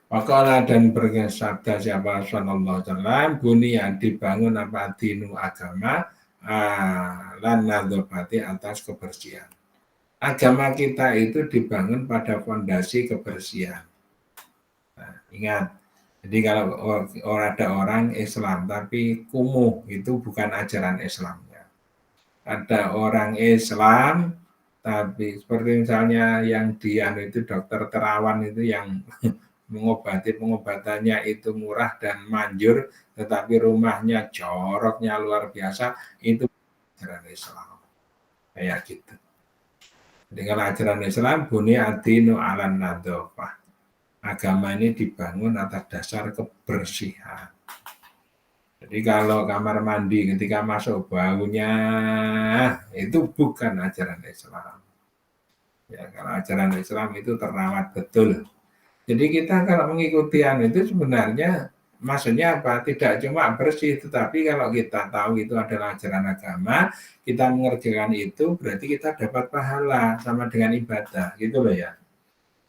Waqala dan bersabda siapa sallallahu alaihi wasallam, bunia dibangun apa dinu agama lan nadzafati atas kebersihan. Agama kita itu dibangun pada fondasi kebersihan. Nah, ingat, jadi kalau ada orang Islam tapi kumuh, itu bukan ajaran Islamnya. Ada orang Islam tapi seperti misalnya yang itu dokter terawan itu yang pengobatannya itu murah dan manjur, tetapi rumahnya joroknya luar biasa, itu ajaran Islam. Kayak gitu. Dengan ajaran Islam, buni adinu alan nadofah. Agama ini dibangun atas dasar kebersihan. Jadi kalau kamar mandi ketika masuk baunya, itu bukan ajaran Islam. Ya, kalau ajaran Islam itu terawat betul. Jadi kita kalau mengikuti itu sebenarnya maksudnya apa? Tidak cuma bersih, tetapi kalau kita tahu itu adalah ajaran agama, kita mengerjakan itu berarti kita dapat pahala sama dengan ibadah, gitu loh ya.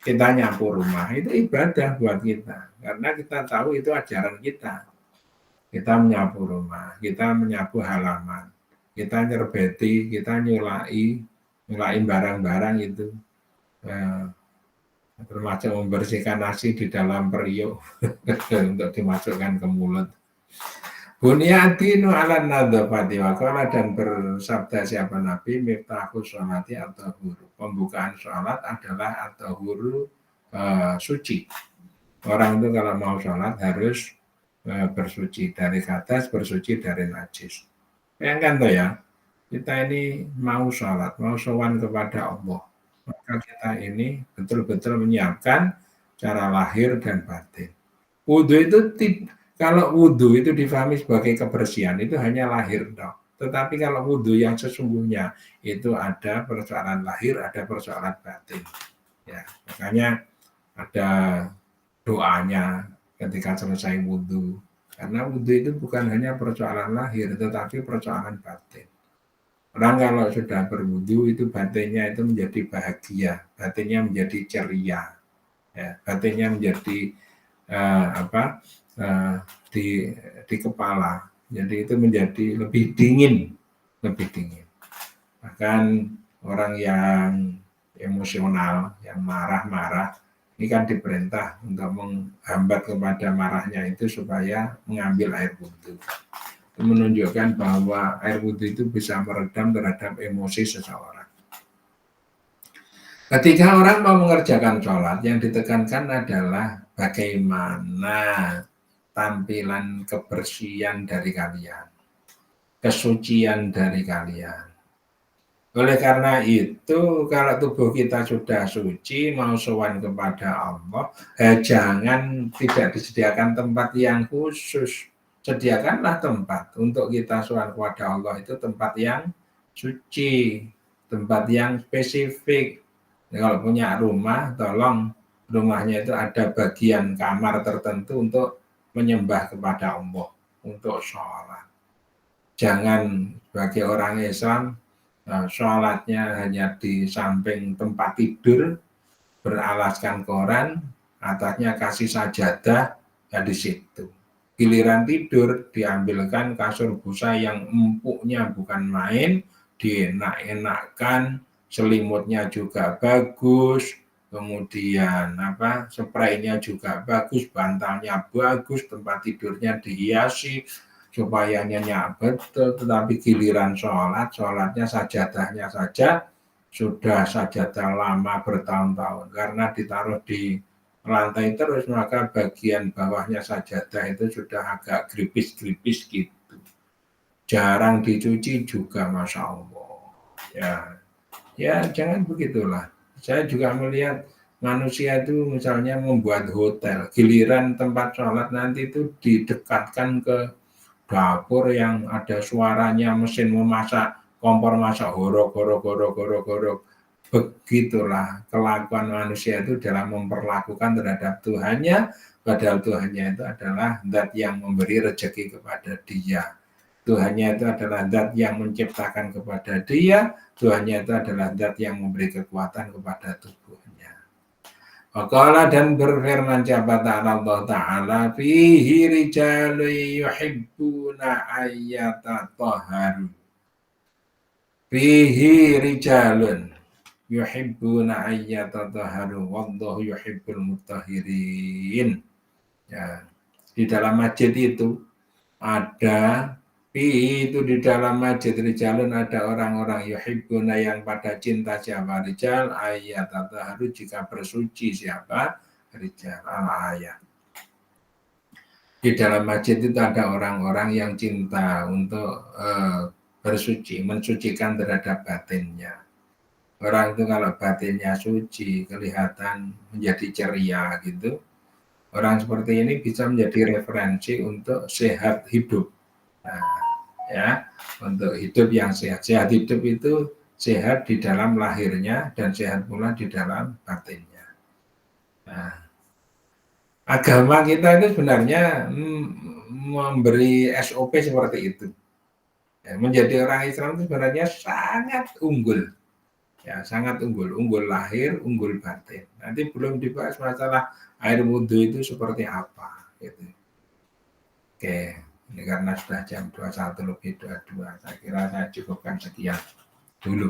Kita nyapu rumah itu ibadah buat kita, karena kita tahu itu ajaran kita. Kita menyapu rumah, kita menyapu halaman, kita nyerbeti, kita nyulain barang-barang itu. Termasuk membersihkan nasi di dalam periuk untuk dimasukkan ke mulut. Bunyadinu ala nadzafati waqala dan bersabda siapa Nabi miftahus sholati atau huru. Pembukaan sholat adalah atau huru suci. Orang itu kalau mau sholat harus bersuci dari hadas, bersuci dari najis. Bayangkan tuh ya, kita ini mau sholat, mau sowan kepada Allah. Maka kita ini betul-betul menyiapkan cara lahir dan batin. Wudhu itu kalau wudhu itu difahami sebagai kebersihan itu hanya lahir dong. Tetapi kalau wudhu yang sesungguhnya itu ada persoalan lahir, ada persoalan batin. Ya, makanya ada doanya ketika selesai wudhu. Karena wudhu itu bukan hanya persoalan lahir, tetapi persoalan batin. Orang kalau sudah berwudu itu batinnya itu menjadi bahagia, batinnya menjadi ceria, ya, batinnya menjadi di kepala, jadi itu menjadi lebih dingin. Bahkan orang yang emosional, yang marah-marah, ini kan diperintah untuk menghambat kepada marahnya itu supaya mengambil air wudu. Menunjukkan bahwa air wudhu itu bisa meredam terhadap emosi seseorang. Ketika orang mau mengerjakan sholat, yang ditekankan adalah bagaimana tampilan kebersihan dari kalian, kesucian dari kalian. Oleh karena itu, kalau tubuh kita sudah suci, mau sowan kepada Allah, jangan tidak disediakan tempat yang khusus. Sediakanlah tempat untuk kita sowan kepada Allah itu tempat yang suci, tempat yang spesifik. Kalau punya rumah, tolong rumahnya itu ada bagian kamar tertentu untuk menyembah kepada Allah, untuk sholat. Jangan bagi orang Islam, sholatnya hanya di samping tempat tidur, beralaskan koran, atasnya kasih sajadah, di situ. Giliran tidur, diambilkan kasur busa yang empuknya bukan main, dienak-enakkan, selimutnya juga bagus, kemudian spraynya juga bagus, bantalnya bagus, tempat tidurnya dihiasi supaya nyenyak betul. Tetapi giliran sholatnya sajadahnya saja sudah sajadah lama bertahun-tahun karena ditaruh di lantai terus, maka bagian bawahnya sajadah itu sudah agak gripis-gripis gitu. Jarang dicuci juga, Masya Allah. Ya jangan begitulah. Saya juga melihat manusia itu misalnya membuat hotel, giliran tempat sholat nanti itu didekatkan ke dapur yang ada suaranya mesin memasak, kompor masak, horok. Begitulah kelakuan manusia itu dalam memperlakukan terhadap Tuhannya, padahal Tuhannya itu adalah zat yang memberi rezeki kepada dia. Tuhannya itu adalah zat yang menciptakan kepada dia, Tuhannya itu adalah zat yang memberi kekuatan kepada tubuhnya. Waqala, dan berfirman Allah Ta'ala, fihi rijalun yuhibbuna ayyatatahharu. Fihi rijalun yuhibbuna ayyatatahharu wallahu yuhibbul mutahhirin. Ya, di dalam masjid itu ada itu di dalam masjid rijalun ada orang-orang yuhibbuna yang pada cinta siapa rijal, ayyatatahharu jika bersuci siapa rijal, al-ayat. Di dalam masjid itu ada orang-orang yang cinta untuk bersuci, mensucikan terhadap batinnya. Orang itu kalau batinnya suci, kelihatan menjadi ceria gitu. Orang seperti ini bisa menjadi referensi untuk sehat hidup. Untuk hidup yang sehat. Sehat hidup itu sehat di dalam lahirnya dan sehat pula di dalam batinnya. Agama kita itu sebenarnya memberi SOP seperti itu. Menjadi orang Islam itu sebenarnya sangat unggul. Sangat unggul lahir, unggul batin. Nanti belum dibahas masalah air wudhu itu seperti apa gitu. Oke, ini karena sudah jam 21:22, saya kira saya cukupkan sekian dulu.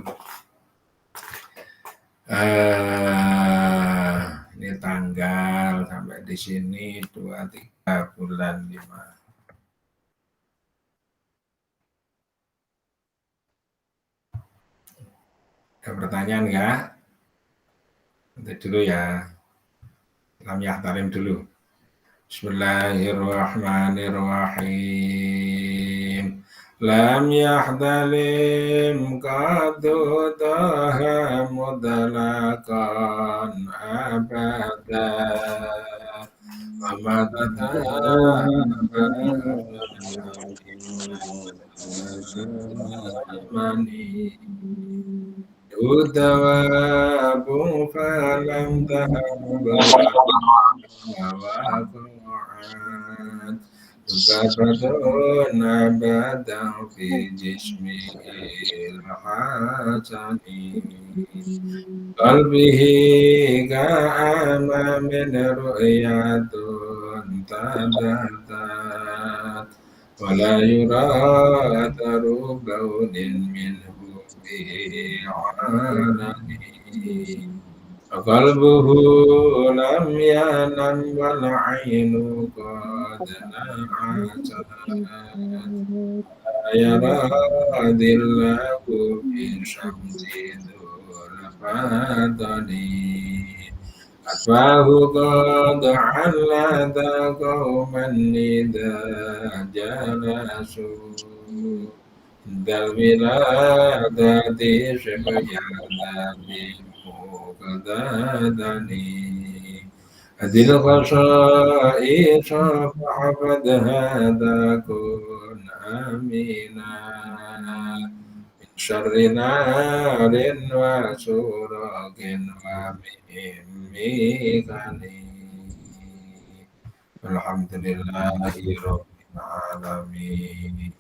Ini tanggal sampai di sini 23 bulan 5. Ada pertanyaan nggak? Nanti dulu ya. Lam yahtarim dulu. Bismillahirrahmanirrahim. Lam yahtarim qadu daha mudalakan abada. Udawabu falam tahab waqa'at Badun abadan fi jismil hasani qalbihi ka'ama min ru'yatun tabatat wala yurataru baunin minhu qalbuhu lam yanam wal ainu qad na'asat yaradillahu fi syamsi dhulfatani asbahu qad allada qawman nida jalasu dal wiladati syabiyana bimuqadadani adil khasai safahfad hadha kun amina syarri narin wa surakin wa mimikani. Alhamdulillahi rabbil alamin.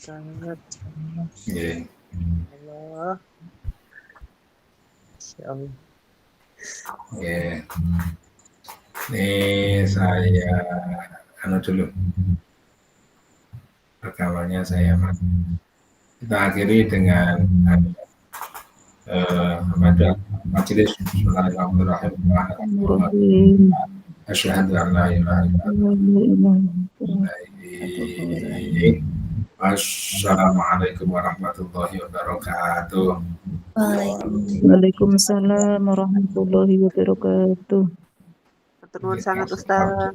Sangat. Nggih. Allah. Insya Allah. Nggih. Ini saya dulu rekamannya saya kita akhiri dengan pada majelis Bismillahirrahmanirrahim. Asyhadu an la ilaha illallah. Assalamualaikum warahmatullahi wabarakatuh. Waalaikumsalam warahmatullahi wabarakatuh. Matur nuwun sangat Ustaz.